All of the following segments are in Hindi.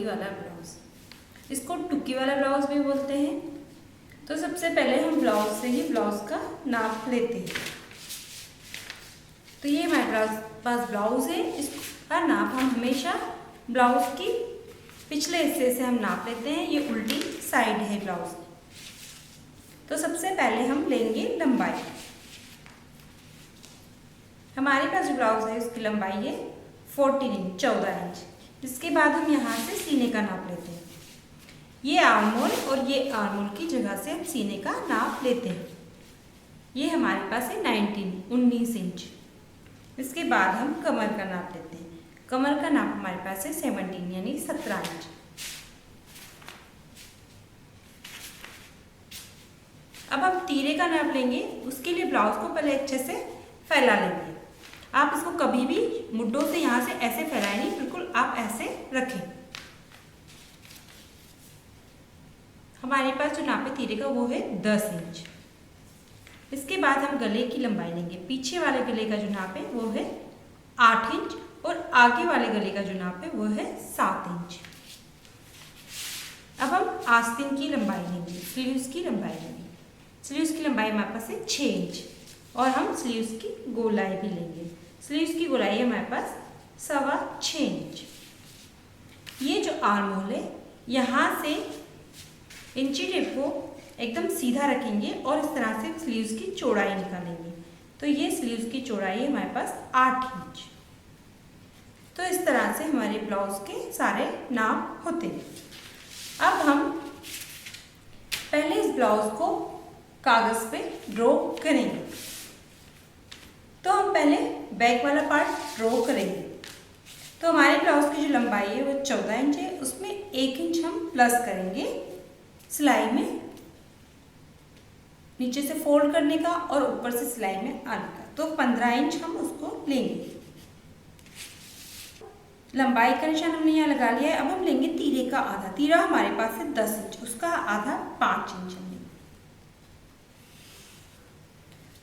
वाला ब्लाउज, इसको टुकी वाला ब्लाउज भी बोलते हैं। तो सबसे पहले हम ब्लाउज से ही ब्लाउज का नाप लेते हैं। तो ये हमारे पास ब्लाउज है, इसका नाप हम हमेशा ब्लाउज की पिछले हिस्से से हम नाप लेते हैं। ये उल्टी साइड है ब्लाउज की। तो सबसे पहले हम लेंगे लंबाई। हमारे पास जो ब्लाउज है उसकी लंबाई है 14 इंच। इसके बाद हम यहाँ से सीने का नाप लेते हैं। ये आर्मोल और ये आर्मोल की जगह से हम सीने का नाप लेते हैं। ये हमारे पास है 19 इंच। इसके बाद हम कमर का नाप लेते हैं। कमर का नाप हमारे पास है 17 यानी 17 इंच। अब हम तीरे का नाप लेंगे। उसके लिए ब्लाउज को पहले अच्छे से फैला लेंगे। आप इसको कभी भी मुड्ढों से यहाँ से ऐसे फैलाएं नहीं, बिल्कुल आप ऐसे रखें। हमारे पास जो नाप है तीरे का वो है 10 इंच। इसके बाद हम गले की लंबाई लेंगे। पीछे वाले गले का जो नाप है वो है 8 इंच और आगे वाले गले का जो नाप है वो है 7 इंच। अब हम आस्तीन की लंबाई लेंगे, स्लीव्स की लंबाई लेंगे। स्लीव्स की लंबाई हमारे पास है 6 इंच और हम स्लीव्स की गोलाई भी लेंगे। स्लीव्स की गोलाई है हमारे पास 6.25 इंच। ये जो आर्महोल है यहाँ से इंची टेप को एकदम सीधा रखेंगे और इस तरह से स्लीव्स की चौड़ाई निकालेंगे। तो ये स्लीव्स की चौड़ाई है हमारे पास 8 इंच। तो इस तरह से हमारे ब्लाउज के सारे नाप होते हैं। अब हम पहले इस ब्लाउज को कागज पे ड्रॉ करेंगे। तो हम पहले बैक वाला पार्ट ड्रॉ करेंगे। तो हमारे ब्लाउज की जो लंबाई है वो 14 इंच है। उसमें 1 इंच हम प्लस करेंगे सिलाई में, नीचे से फोल्ड करने का और ऊपर से सिलाई में आने का। तो 15 इंच हम उसको लेंगे। लंबाई का निशान हमने यहाँ लगा लिया है। अब हम लेंगे तीरे का आधा। तीरा हमारे पास है 10 इंच, उसका आधा 5 इंच लेंगे।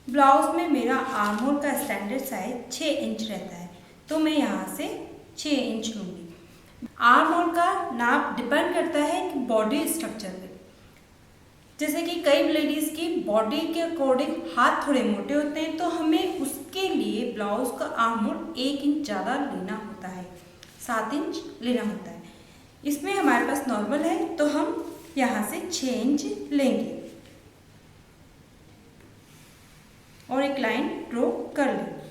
ब्लाउज में मेरा आर्महोल का स्टैंडर्ड साइज 6 इंच रहता है, तो मैं यहाँ से 6 इंच लूँगी। आर्महोल का नाप डिपेंड करता है कि बॉडी स्ट्रक्चर पे। जैसे कि कई लेडीज़ की बॉडी के अकॉर्डिंग हाथ थोड़े मोटे होते हैं, तो हमें उसके लिए ब्लाउज का आर्महोल 1 इंच ज़्यादा लेना होता है, 7 इंच लेना होता है। इसमें हमारे पास नॉर्मल है तो हम यहाँ से 6 इंच लेंगे और एक लाइन ड्रॉ कर लेंगे।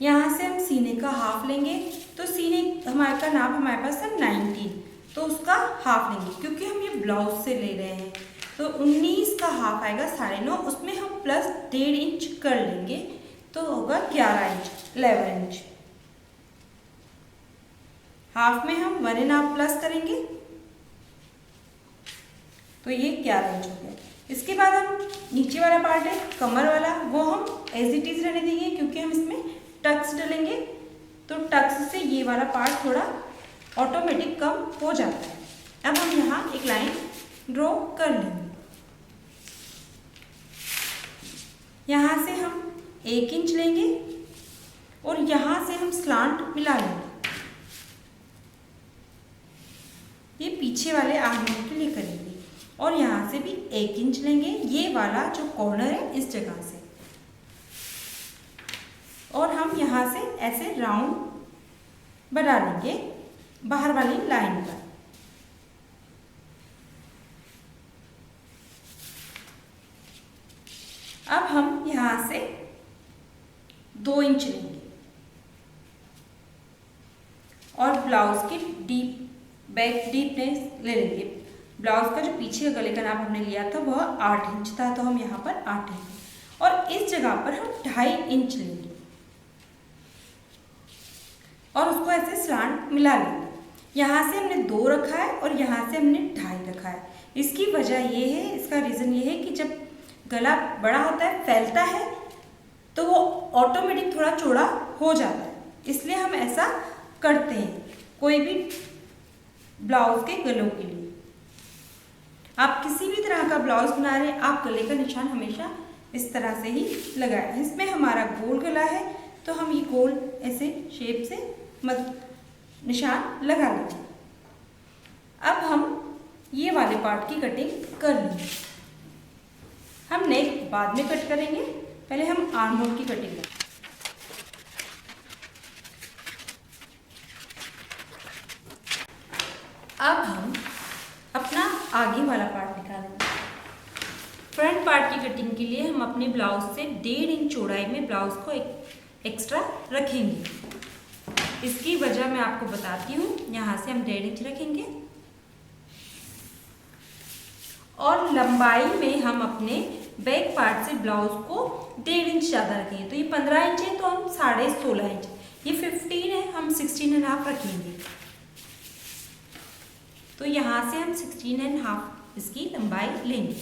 यहाँ से हम सीने का हाफ लेंगे। तो सीने हमारे का नाप हमारे पास है 19, तो उसका हाफ लेंगे क्योंकि हम ये ब्लाउज से ले रहे हैं। तो 19 का हाफ आएगा 9.5, उसमें हम प्लस 1.5 इंच कर लेंगे तो होगा 11 इंच, 11 इंच। हाफ में हम 1.5 प्लस करेंगे तो ये 11 इंच हो गया। इसके बाद हम नीचे वाला पार्ट है कमर वाला, वो हम एज इट इज रहने देंगे क्योंकि हम इसमें टक्स डालेंगे। तो टक्स से ये वाला पार्ट थोड़ा ऑटोमेटिक कम हो जाता है। अब हम यहाँ एक लाइन ड्रॉ कर लेंगे। यहाँ से हम 1 इंच लेंगे और यहाँ से हम स्लांट मिला लेंगे। ये पीछे वाले आर्महोल के लिए करेंगे और यहाँ से भी 1 इंच लेंगे, ये वाला जो कॉर्नर है इस जगह से, और हम यहाँ से ऐसे राउंड बना लेंगे बाहर वाली लाइन पर। अब हम यहाँ से 2 इंच लेंगे और ब्लाउज की बैक डीपनेस ले लेंगे। ब्लाउज का जो पीछे गले का नाप हमने लिया था वह 8 इंच था, तो हम यहाँ पर 8 इंच और इस जगह पर हम 2.5 इंच लेंगे और उसको ऐसे स्लांट मिला लेंगे। यहाँ से हमने 2 रखा है और यहाँ से हमने 2.5 रखा है। इसकी वजह ये है, इसका रीज़न ये है कि जब गला बड़ा होता है, फैलता है, तो वो ऑटोमेटिक थोड़ा चौड़ा हो जाता है, इसलिए हम ऐसा करते हैं कोई भी ब्लाउज के गलों के लिए। आप किसी भी तरह का ब्लाउज बना रहे हैं, आप गले का निशान हमेशा इस तरह से ही लगाएं। इसमें हमारा गोल गला है तो हम ये गोल ऐसे शेप से निशान लगा लेंगे। अब हम ये वाले पार्ट की कटिंग कर लेंगे। हम नेक बाद में कट करेंगे, पहले हम आर्म होल की कटिंग करेंगे। अब हम अपना आगे वाला पार्ट निकालेंगे। फ्रंट पार्ट की कटिंग के लिए हम अपने ब्लाउज से 1.5 इंच चौड़ाई में ब्लाउज को एक्स्ट्रा रखेंगे। इसकी वजह मैं आपको बताती हूँ। यहाँ से हम 1.5 इंच रखेंगे और लंबाई में हम अपने बैक पार्ट से ब्लाउज को 1.5 इंच ज़्यादा रखेंगे। तो ये 15 इंच है तो हम 16.5 इंच, ये 15 है हम 16.5 रखेंगे। तो यहाँ से हम 16.5 इसकी लंबाई लेंगे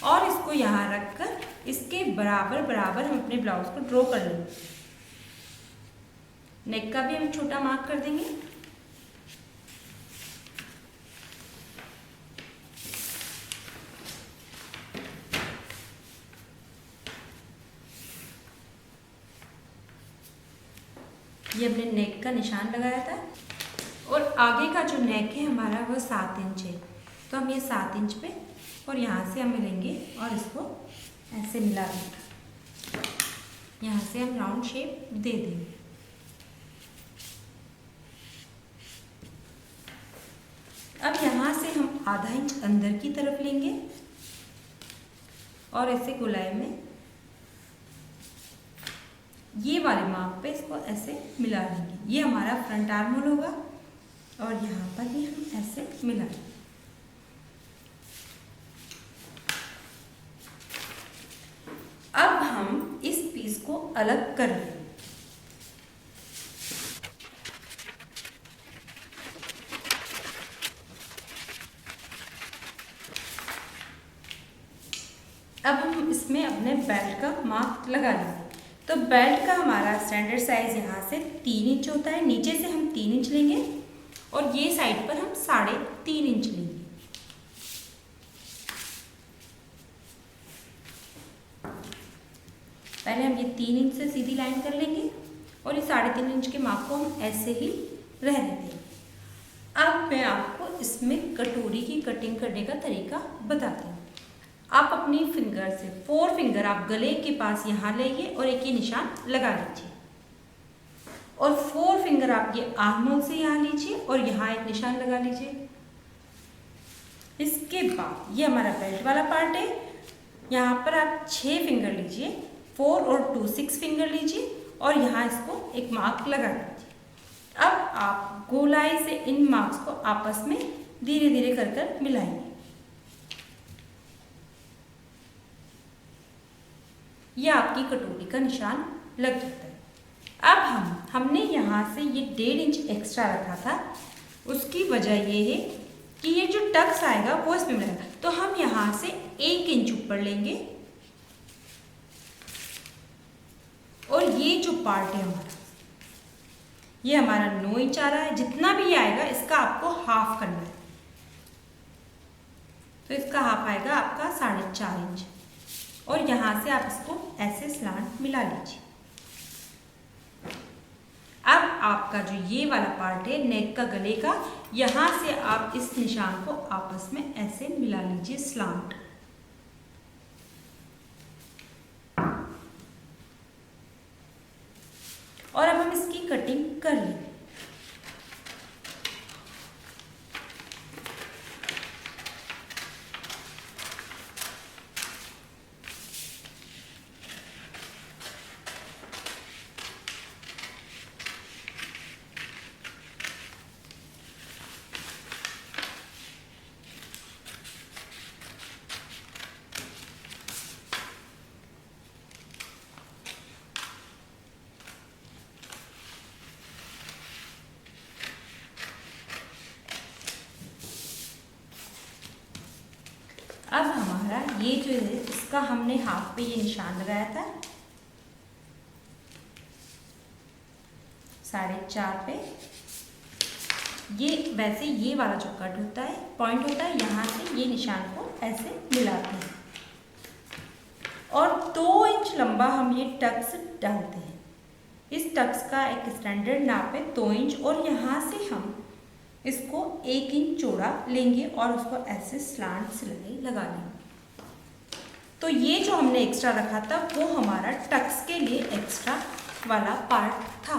और इसको यहाँ रखकर इसके बराबर बराबर हम अपने ब्लाउज को ड्रॉ कर लेंगे। नेक का भी हम छोटा मार्क कर देंगे। ये हमने नेक का निशान लगाया था और आगे का जो नेक है हमारा वो 7 इंच है। तो हम ये 7 इंच पे और यहाँ से हम मिलेंगे और इसको ऐसे मिला देंगे। यहाँ से हम राउंड शेप दे देंगे। अब यहाँ से हम आधा इंच अंदर की तरफ लेंगे और ऐसे गोलाई में ये वाले मार्क पे इसको ऐसे मिला देंगे। ये हमारा फ्रंट आर्म होल होगा और यहाँ पर भी हम ऐसे मिला देंगे। अब हम इस पीस को अलग कर लेंगे। अब हम इसमें अपने बेल्ट का मार्क लगा लेंगे। तो बेल्ट का हमारा स्टैंडर्ड साइज यहाँ से 3 इंच होता है। नीचे से हम 3 इंच लेंगे और ये साइड पर हम 3.5 इंच लेंगे। पहले हम ये 3 इंच से सीधी लाइन कर लेंगे और ये 3.5 इंच के मार्क को हम ऐसे ही रहने देंगे। अब मैं आपको इसमें कटोरी की कटिंग करने का तरीका बताती हूँ। आप अपनी फिंगर से 4 फिंगर आप गले के पास यहाँ लेंगे और एक ये निशान लगा लीजिए और 4 फिंगर आप ये आर्म होल से यहाँ लीजिए और यहाँ एक निशान लगा लीजिए। इसके बाद ये हमारा बेल्ट वाला पार्ट है। यहाँ पर आप 6 फिंगर लीजिए, 4 और 2 6 फिंगर लीजिए और यहाँ इसको एक मार्क लगा दीजिए। अब आप गोलाई से इन मार्क्स को आपस में धीरे धीरे कर मिलाएंगे। ये आपकी कटोरी का निशान लग जाता है। अब हमने यहाँ से ये 1.5 इंच एक्स्ट्रा रखा था। उसकी वजह ये है कि ये जो टक्स आएगा वो इसमें मिलेगा। तो हम यहाँ से 1 इंच ऊपर लेंगे और ये जो पार्ट है हमारा, ये हमारा 9 इंच आ रहा है। जितना भी आएगा इसका आपको हाफ करना है। तो इसका हाफ आएगा आपका 4.5 इंच और यहाँ से आप इसको ऐसे स्लांट मिला लीजिए। अब आपका जो ये वाला पार्ट है नेक का गले का, यहाँ से आप इस निशान को आपस में ऐसे मिला लीजिए स्लांट। और अब हम इसकी कटिंग कर लेंगे। अब हमारा ये जो है इसका हमने हाफ पे ये निशान लगाया था 4.5 पे। ये वैसे ये वाला जो कट होता है पॉइंट होता है, यहाँ से ये निशान को ऐसे मिलाते हैं और 2 इंच लंबा हम ये टक्स डालते हैं। इस टक्स का एक स्टैंडर्ड नाप है 2 इंच और यहाँ से हम इसको 1 इंच चौड़ा लेंगे और उसको ऐसे स्लांट सिलाई लगा लेंगे। तो ये जो हमने एक्स्ट्रा रखा था वो हमारा टक्स के लिए एक्स्ट्रा वाला पार्ट था।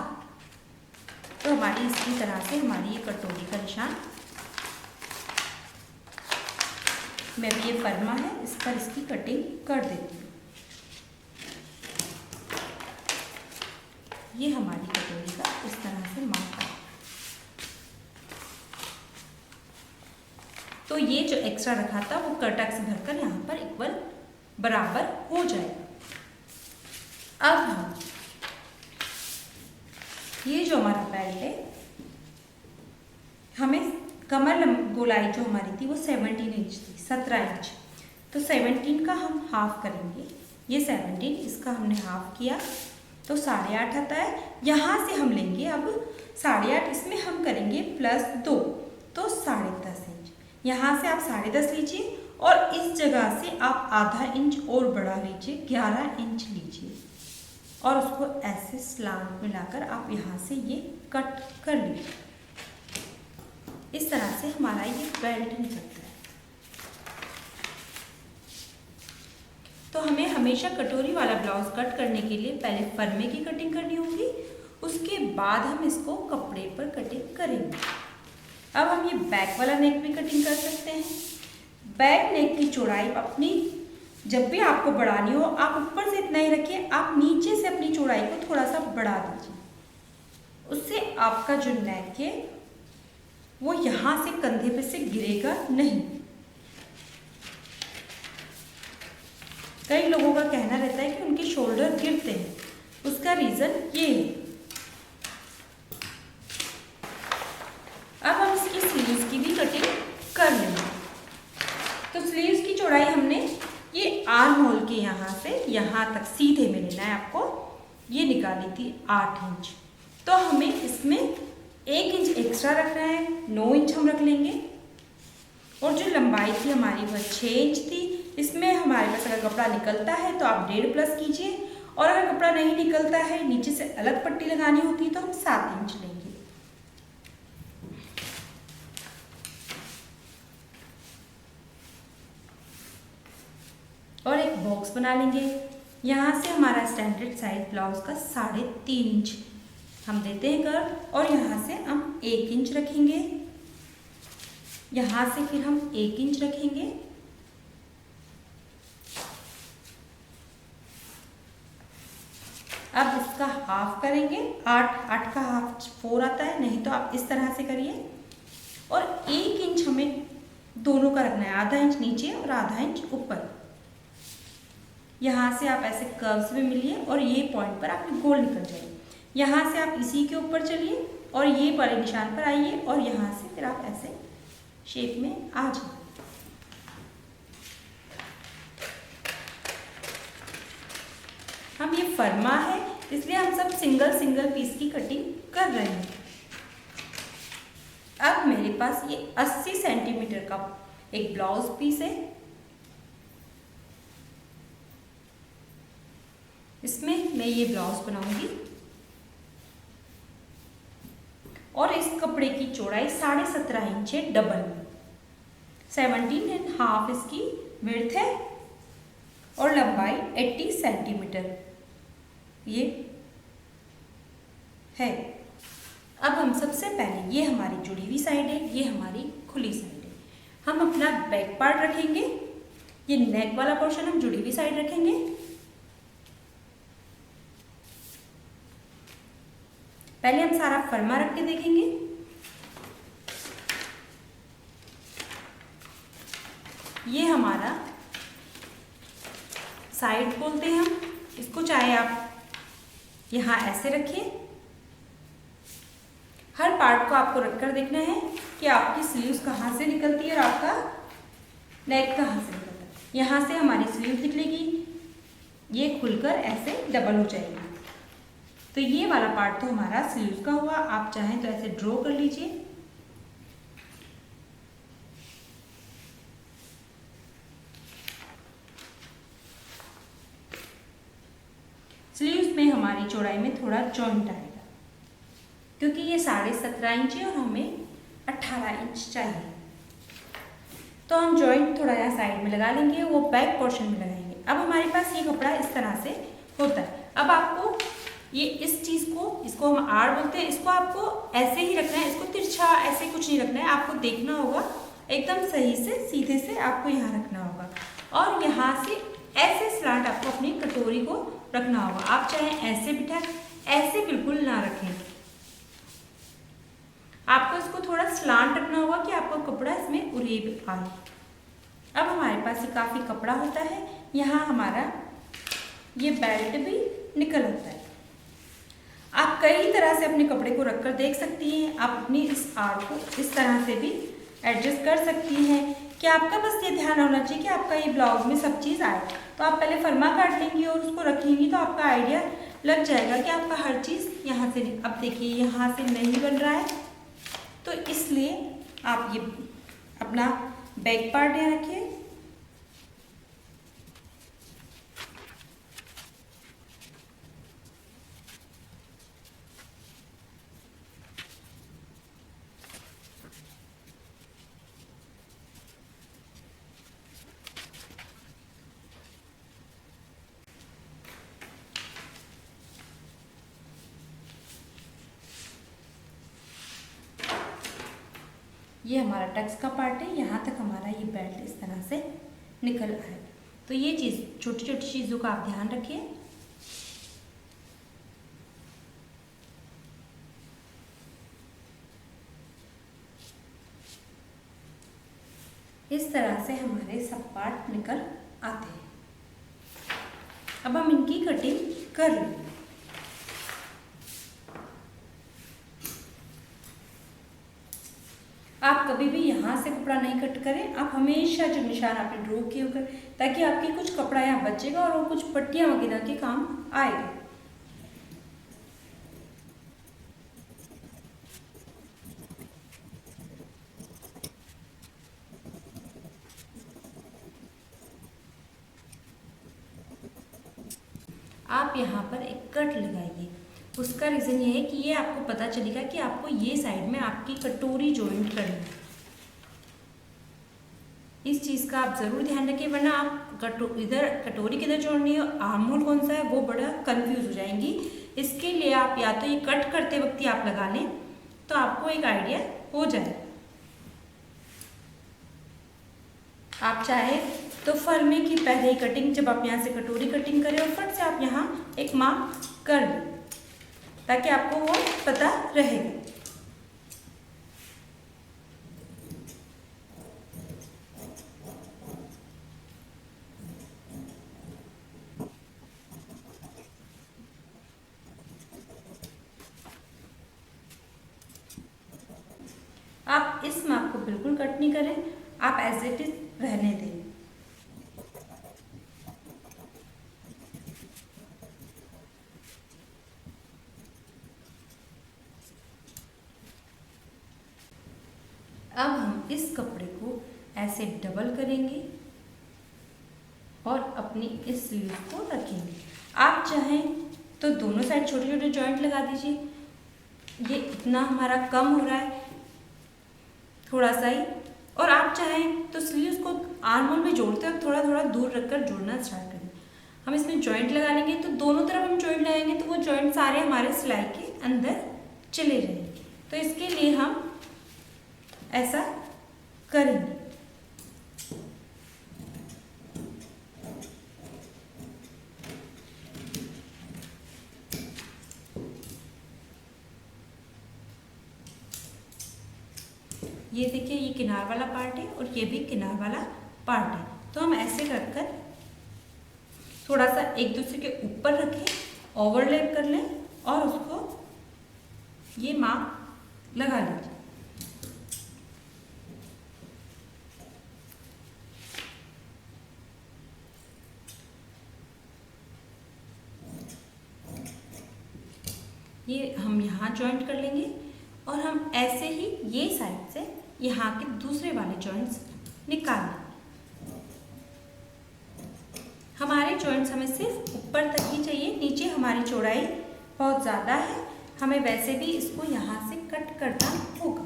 तो हमारी इसी तरह से हमारी ये कटोरी का निशान मैं भी, ये फरमा है, इस पर इसकी कटिंग कर देती हूँ। ये हमारी कटोरी का इस तरह से माप है। तो ये जो एक्स्ट्रा रखा था वो टक्स भरकर यहाँ पर इक्वल बराबर हो जाएगा। अब हम ये जो हमारा बेल्ट है, हमें कमर गोलाई जो हमारी थी वो 17 इंच थी, 17 इंच। तो 17 का हम हाफ करेंगे। ये 17, इसका हमने हाफ किया तो 8.5 आता है। यहाँ से हम लेंगे अब 8.5, इसमें हम करेंगे +2 तो 10.5 इंच। यहाँ से आप 10.5 लीजिए और इस जगह से आप आधा इंच और बढ़ा लीजिए, 11 इंच लीजिए और उसको ऐसे स्लांट मिलाकर आप यहाँ से ये कट कर लीजिए। इस तरह से हमारा ये बेल्ट निकलता है। तो हमें हमेशा कटोरी वाला ब्लाउज कट करने के लिए पहले फरमे की कटिंग करनी होगी, उसके बाद हम इसको कपड़े पर कटिंग करेंगे। अब हम ये बैक वाला नेक भी कटिंग कर सकते हैं। बैक नेक की चौड़ाई अपनी जब भी आपको बढ़ानी हो, आप ऊपर से इतना ही रखिए, आप नीचे से अपनी चौड़ाई को थोड़ा सा बढ़ा दीजिए। उससे आपका जो नेक है वो यहाँ से कंधे पे से गिरेगा नहीं। कई लोगों का कहना रहता है कि उनके शोल्डर गिरते हैं, उसका रीज़न ये है। अब हम इसकी स्लीव्स की भी कटिंग कर लेंगे। तो स्लीव्स की चौड़ाई हमने ये आर्म होल के यहाँ से यहाँ तक सीधे में लेना है आपको, ये निकाली थी 8 इंच। तो हमें इसमें 1 इंच एक्स्ट्रा रखना है, 9 इंच हम रख लेंगे। और जो लंबाई थी हमारी वह 6 इंच थी। इसमें हमारे पास अगर कपड़ा निकलता है तो आप 1.5 प्लस कीजिए, और अगर कपड़ा नहीं निकलता है, नीचे से अलग पट्टी लगानी होती है, तो हम 7 इंच लेंगे। और एक बॉक्स बना लेंगे। यहाँ से हमारा स्टैंडर्ड साइज ब्लाउज का 3.5 इंच हम देते हैं कर्व, और यहाँ से हम 1 इंच रखेंगे। यहाँ से फिर हम 1 इंच रखेंगे। अब इसका हाफ करेंगे। 8 का हाफ 4 आता है, नहीं तो आप इस तरह से करिए। और 1 इंच हमें दोनों का रखना है, आधा इंच नीचे और आधा इंच ऊपर। यहाँ से आप ऐसे कर्व्स में मिलिए और ये पॉइंट पर आप गोल निकल जाइए। यहाँ से आप इसी के ऊपर चलिए और ये वाले निशान पर आइए, और यहाँ से फिर आप ऐसे शेप में आ जाइए। हम ये फरमा है इसलिए हम सब सिंगल पीस की कटिंग कर रहे हैं। अब मेरे पास ये 80 सेंटीमीटर का एक ब्लाउज पीस है। इसमें मैं ये ब्लाउज बनाऊंगी और इस कपड़े की चौड़ाई 17.5 इंच है, डबल में 17.5 इसकी विड्थ है और लंबाई 80 सेंटीमीटर ये है। अब हम सबसे पहले, ये हमारी जुड़ी हुई साइड है, ये हमारी खुली साइड है। हम अपना बैक पार्ट रखेंगे, ये नेक वाला पोर्शन हम जुड़ी हुई साइड रखेंगे। पहले हम सारा फरमा रख के देखेंगे। ये हमारा साइड बोलते हैं हम इसको, चाहे आप यहाँ ऐसे रखिए। हर पार्ट को आपको रखकर देखना है कि आपकी स्लीव्स कहाँ से निकलती है और आपका नेक कहाँ से निकलता है। यहाँ से हमारी स्लीव्स निकलेगी, ये खुलकर ऐसे डबल हो जाएगी। तो ये वाला पार्ट तो हमारा स्लीव्स का हुआ। आप चाहें तो ऐसे ड्रॉ कर लीजिए। स्लीव्स में हमारी चौड़ाई में थोड़ा जॉइंट आएगा क्योंकि ये 17.5 इंच है और हमें 18 इंच चाहिए। तो हम जॉइंट थोड़ा यहाँ साइड में लगा लेंगे, वो बैक पोर्शन में लगाएंगे। अब हमारे पास ये कपड़ा इस तरह से होता है। अब आपको ये इस चीज़ को, इसको हम आड़ बोलते हैं, इसको आपको ऐसे ही रखना है, इसको तिरछा ऐसे कुछ नहीं रखना है। आपको देखना होगा एकदम सही से सीधे से आपको यहाँ रखना होगा, और यहाँ से ऐसे स्लांट आपको अपनी कटोरी को रखना होगा। आप चाहे ऐसे बिठा, ऐसे बिल्कुल ना रखें, आपको इसको थोड़ा स्लांट रखना होगा कि आपका कपड़ा इसमें उरेब आए। अब हमारे पास ये काफ़ी कपड़ा होता है, यहाँ हमारा ये बेल्ट भी निकल आता है। आप कई तरह से अपने कपड़े को रखकर देख सकती हैं। आप अपनी इस आड़ को इस तरह से भी एडजस्ट कर सकती हैं कि आपका बस ये ध्यान होना चाहिए कि आपका ये ब्लाउज में सब चीज़ आए। तो आप पहले फरमा काट लेंगी और उसको रखेंगी तो आपका आइडिया लग जाएगा कि आपका हर चीज़ यहाँ से। अब देखिए यहाँ से नहीं बन रहा है, तो इसलिए आप ये अपना बैक पार्ट यहाँ रखिए। ये हमारा टक्स का पार्ट है, यहाँ तक हमारा ये बेल्ट इस तरह से निकल आए। तो ये चीज़, छोटी छोटी चीज़ों का आप ध्यान रखिए। इस तरह से हमारे सब पार्ट निकल आते हैं। अब हम इनकी कटिंग कर लेंगे। आप कभी भी यहाँ से कपड़ा नहीं कट करें, आप हमेशा जो निशान आपने ड्रॉ किए होकर, ताकि आपकी कुछ कपड़ा यहाँ बचेगा और वो कुछ पट्टियाँ वगैरह के काम आएगा। आप यहाँ पर एक कट लगाइए। उसका रीज़न ये है कि ये आपको पता चलेगा कि आपको ये साइड में आपकी कटोरी जॉइंट करनी है। इस चीज़ का आप ज़रूर ध्यान रखिए, वरना आप इधर कटोरी किधर जोड़नी है, आर्म होल कौन सा है, वो बड़ा कंफ्यूज हो जाएंगी। इसके लिए आप या तो ये कट करते वक्त ही आप लगा लें, तो आपको एक आइडिया हो जाए। आप चाहे तो फर्मे की पहले ही कटिंग, जब आप यहाँ से कटोरी कटिंग करें और फट से आप यहाँ एक मार्क कर लें, ताकि आपको वो पता रहेगा। आप इस माप को बिल्कुल कट नहीं करें, आप एज इट इज रहने दें। अब हम इस कपड़े को ऐसे डबल करेंगे और अपनी इस स्लीव को रखेंगे। आप चाहें तो दोनों साइड छोटे छोटे जॉइंट लगा दीजिए। ये इतना हमारा कम हो रहा है थोड़ा सा ही, और आप चाहें तो स्लीव्स को आर्म होल में जोड़ते वक्त थोड़ा थोड़ा दूर रखकर जोड़ना स्टार्ट करें। हम इसमें जॉइंट लगा लेंगे, तो दोनों तरफ हम जॉइंट लगाएंगे तो वो जॉइंट सारे हमारे सिलाई के अंदर चले जाएंगे। तो इसके लिए हम ऐसा करेंगे। ये देखिए, ये किनार वाला पार्ट है और ये भी किनार वाला पार्ट है। तो हम ऐसे रखकर थोड़ा सा एक दूसरे के ऊपर रखें, ओवरलैप कर लें और उसको ये माप लगा लीजिए। ये हम यहाँ जॉइंट कर लेंगे और हम ऐसे ही ये साइड से यहाँ के दूसरे वाले जॉइंट्स निकाल लेंगे। हमारे जॉइंट्स हमें सिर्फ ऊपर तक ही चाहिए, नीचे हमारी चौड़ाई बहुत ज़्यादा है, हमें वैसे भी इसको यहाँ से कट करना होगा।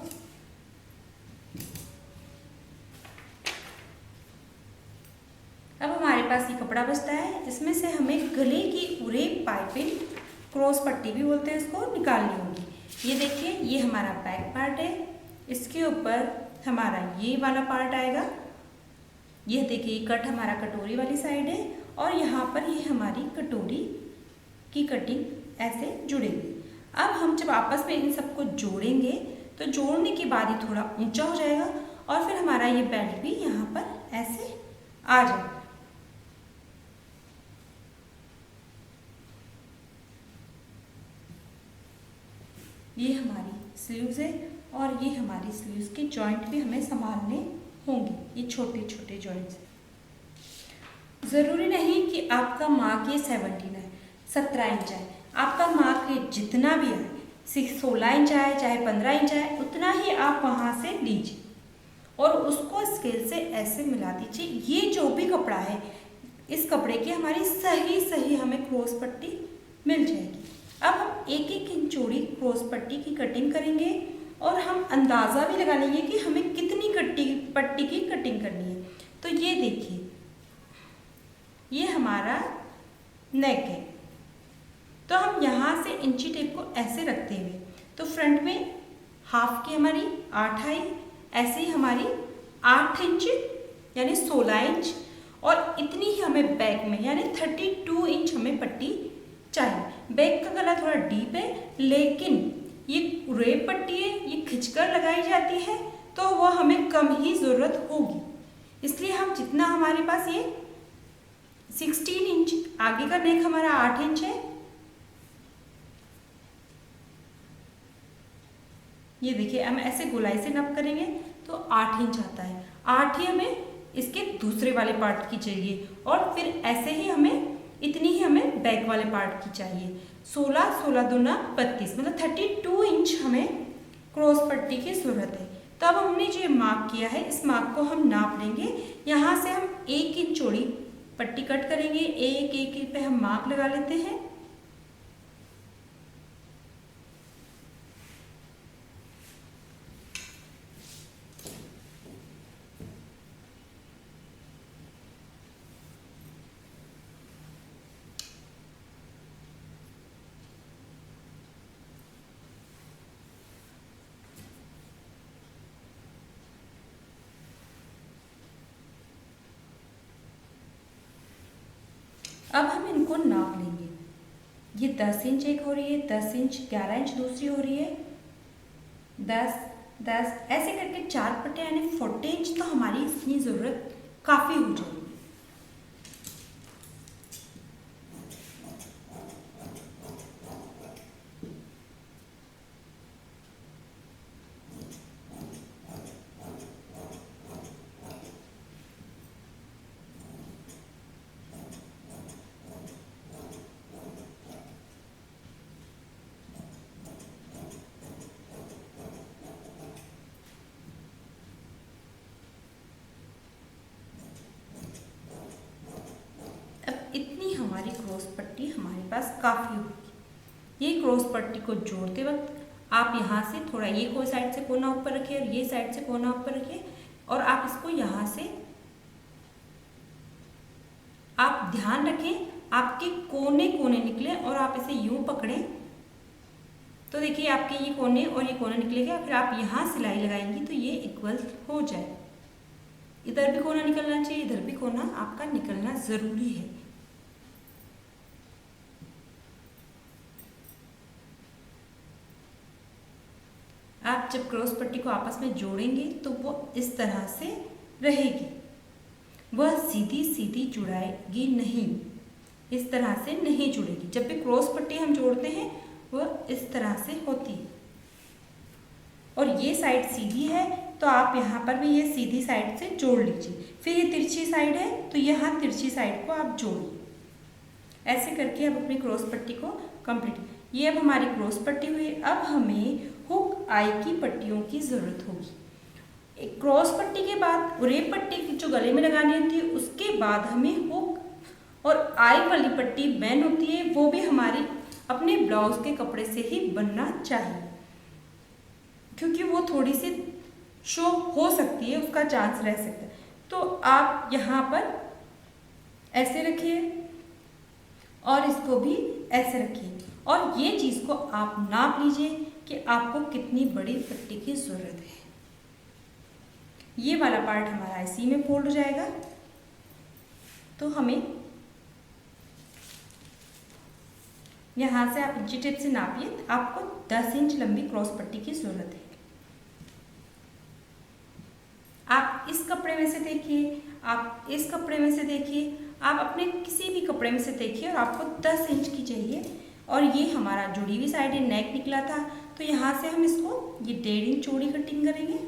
कपड़ा बचता है, इसमें से हमें गले की उरे पाइपिंग, क्रॉस पट्टी भी बोलते हैं इसको, निकालनी होगी। ये देखिए, ये हमारा बैक पार्ट है, इसके ऊपर हमारा ये वाला पार्ट आएगा। यह देखिए कट हमारा कटोरी वाली साइड है और यहाँ पर ये हमारी कटोरी की कटिंग ऐसे जुड़ेगी। अब हम जब आपस में इन सबको जोड़ेंगे तो जोड़ने के बाद ही थोड़ा ऊंचा हो जाएगा और फिर हमारा ये बेल्ट भी यहाँ पर ऐसे आ जाएगा। ये हमारी स्लीव्स है और ये हमारी स्लीव्स के जॉइंट भी हमें संभालने होंगे, ये छोटे छोटे जॉइंट्स। ज़रूरी नहीं कि आपका मार्क ये 17 इंच है, आपका मार्क ये जितना भी आए, 16 इंच आए चाहे 15 इंच आए, उतना ही आप वहाँ से लीजिए और उसको स्केल से ऐसे मिला दीजिए। ये जो भी कपड़ा है, इस कपड़े की हमारी सही हमें क्रॉस पट्टी मिल जाएगी। अब हम 1-1 इंच चौड़ी क्रॉस पट्टी की कटिंग करेंगे और हम अंदाज़ा भी लगा लेंगे कि हमें कितनी पट्टी की कटिंग करनी है। तो ये देखिए, ये हमारा नेक है, तो हम यहाँ से इंची टेप को ऐसे रखते हुए तो फ्रंट में हाफ की हमारी 8 आई, ऐसे ही हमारी 8 इंच यानी 16 इंच और इतनी ही हमें बैक में यानी 32 इंच हमें पट्टी चाहिए। बैक का गला थोड़ा डीप है, लेकिन ये रेप पट्टी है, ये खिंचकर लगाई जाती है तो वो हमें कम ही ज़रूरत होगी। इसलिए हम जितना हमारे पास ये 16 इंच, आगे का नेक हमारा 8 इंच है, ये देखिए हम ऐसे गोलाई से नाप करेंगे तो 8 इंच आता है। 8 ही हमें इसके दूसरे वाले पार्ट की चाहिए और फिर ऐसे ही हमें इतनी ही हमें बैक वाले पार्ट की चाहिए। 16 दूना 32 मतलब 32 इंच हमें क्रॉस पट्टी की ज़रूरत है। तो अब हमने जो मार्क किया है, इस मार्क को हम नाप लेंगे। यहाँ से हम 1 इंच चौड़ी पट्टी कट करेंगे, एक पे हम मार्क लगा लेते हैं। अब हम इनको नाप लेंगे। ये 10 इंच एक हो रही है, 10 इंच, 11 इंच दूसरी हो रही है, 10 10 ऐसे करके 4 पट्टे यानी 40 इंच तो हमारी इतनी ज़रूरत काफ़ी हो जाएगी। इतनी हमारी क्रॉस पट्टी हमारे पास काफ़ी होगी। ये क्रॉस पट्टी को जोड़ते वक्त आप यहाँ से थोड़ा ये कोई साइड से कोना ऊपर रखिए और ये साइड से कोना ऊपर रखिए और आप इसको यहाँ से आप ध्यान रखें आपके कोने कोने निकले और आप इसे यूं पकड़ें तो देखिए आपके ये कोने और ये कोना निकलेगा। फिर आप यहाँ सिलाई लगाएंगी तो ये इक्वल हो जाए। इधर भी कोना निकलना चाहिए, इधर भी कोना आपका निकलना ज़रूरी है। आप जब क्रॉस पट्टी को आपस में जोड़ेंगे तो वो इस तरह से रहेगी, वह सीधी सीधी जुड़ाएगी नहीं, इस तरह से नहीं जुड़ेगी। जब भी क्रॉस पट्टी हम जोड़ते हैं वह इस तरह से होती है। और ये साइड सीधी है तो आप यहाँ पर भी ये सीधी साइड से जोड़ लीजिए। फिर ये तिरछी साइड है तो यहाँ तिरछी साइड को आप जोड़िए। ऐसे करके अब अपनी क्रॉस पट्टी को कंप्लीट। ये अब हमारी क्रॉस पट्टी हुई। अब हमें हुक आई की पट्टियों की ज़रूरत होगी। एक क्रॉस पट्टी के बाद रेप पट्टी जो गले में लगानी होती है, उसके बाद हमें हुक और आई वाली पट्टी मेन होती है, वो भी हमारी अपने ब्लाउज के कपड़े से ही बनना चाहिए, क्योंकि वो थोड़ी सी शो हो सकती है, उसका चांस रह सकता है। तो आप यहाँ पर ऐसे रखिए और इसको भी ऐसे रखिए और ये चीज़ को आप नाप लीजिए कि आपको कितनी बड़ी पट्टी की ज़रूरत है। ये वाला पार्ट हमारा इसी में फोल्ड हो जाएगा, तो हमें यहाँ से आप इंची टेप से नापिए, आपको 10 इंच लंबी क्रॉस पट्टी की ज़रूरत है। आप इस कपड़े में से देखिए, आप इस कपड़े में से देखिए, आप अपने किसी भी कपड़े में से देखिए और आपको 10 इंच की चाहिए। और ये हमारा जुड़ी हुई साइड है, नेक निकला था, तो यहाँ से हम इसको ये 1.5 इंच चौड़ी कटिंग करेंगे।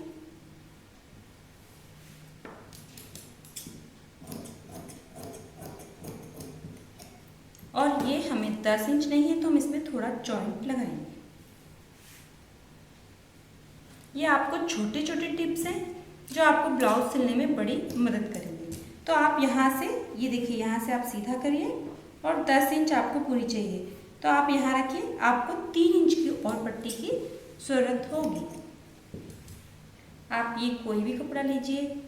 और ये हमें 10 इंच नहीं है तो हम इसमें थोड़ा जॉइंट लगाएंगे। ये आपको छोटे छोटे टिप्स हैं जो आपको ब्लाउज सिलने में बड़ी मदद करेंगे। तो आप यहाँ से ये देखिए, यहाँ से आप सीधा करिए और 10 इंच आपको पूरी चाहिए, तो आप यहाँ रखिए। आपको 3 इंच की और पट्टी की ज़रूरत होगी। आप ये कोई भी कपड़ा लीजिए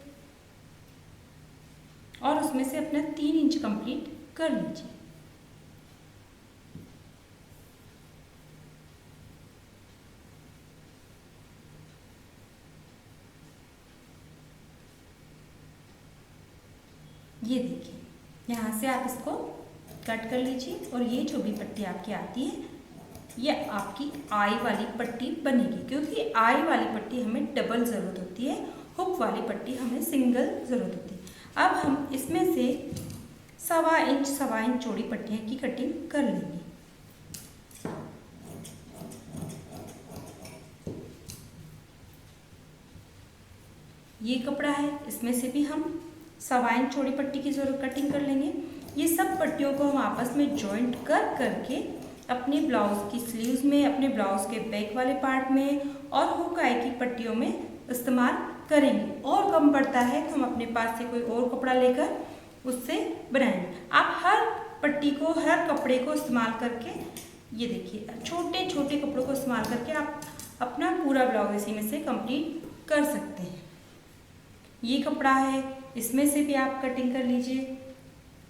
और उसमें से अपना 3 इंच कंप्लीट कर लीजिए। ये देखिए, यहाँ से आप इसको कट कर लीजिए और ये जो भी पट्टी आपकी आती है ये आपकी आई वाली पट्टी बनेगी, क्योंकि आई वाली पट्टी हमें डबल ज़रूरत होती है, हुक वाली पट्टी हमें सिंगल ज़रूरत होती है। अब हम इसमें से 1.25 इंच चौड़ी पट्टियाँ की कटिंग कर लेंगे। ये कपड़ा है, इसमें से भी हम 1.25 इंच चौड़ी पट्टी की जरूरत कटिंग कर लेंगे। ये सब पट्टियों को हम आपस में जॉइंट कर करके अपने ब्लाउज की स्लीव्स में, अपने ब्लाउज के बैक वाले पार्ट में और हुक आई की पट्टियों में इस्तेमाल करेंगे। और कम पड़ता है तो हम अपने पास से कोई और कपड़ा लेकर उससे बनाएंगे। आप हर पट्टी को, हर कपड़े को इस्तेमाल करके, ये देखिए छोटे छोटे कपड़ों को इस्तेमाल करके आप अपना पूरा ब्लाउज इसी में से कंप्लीट कर सकते हैं। ये कपड़ा है, इसमें से भी आप कटिंग कर लीजिए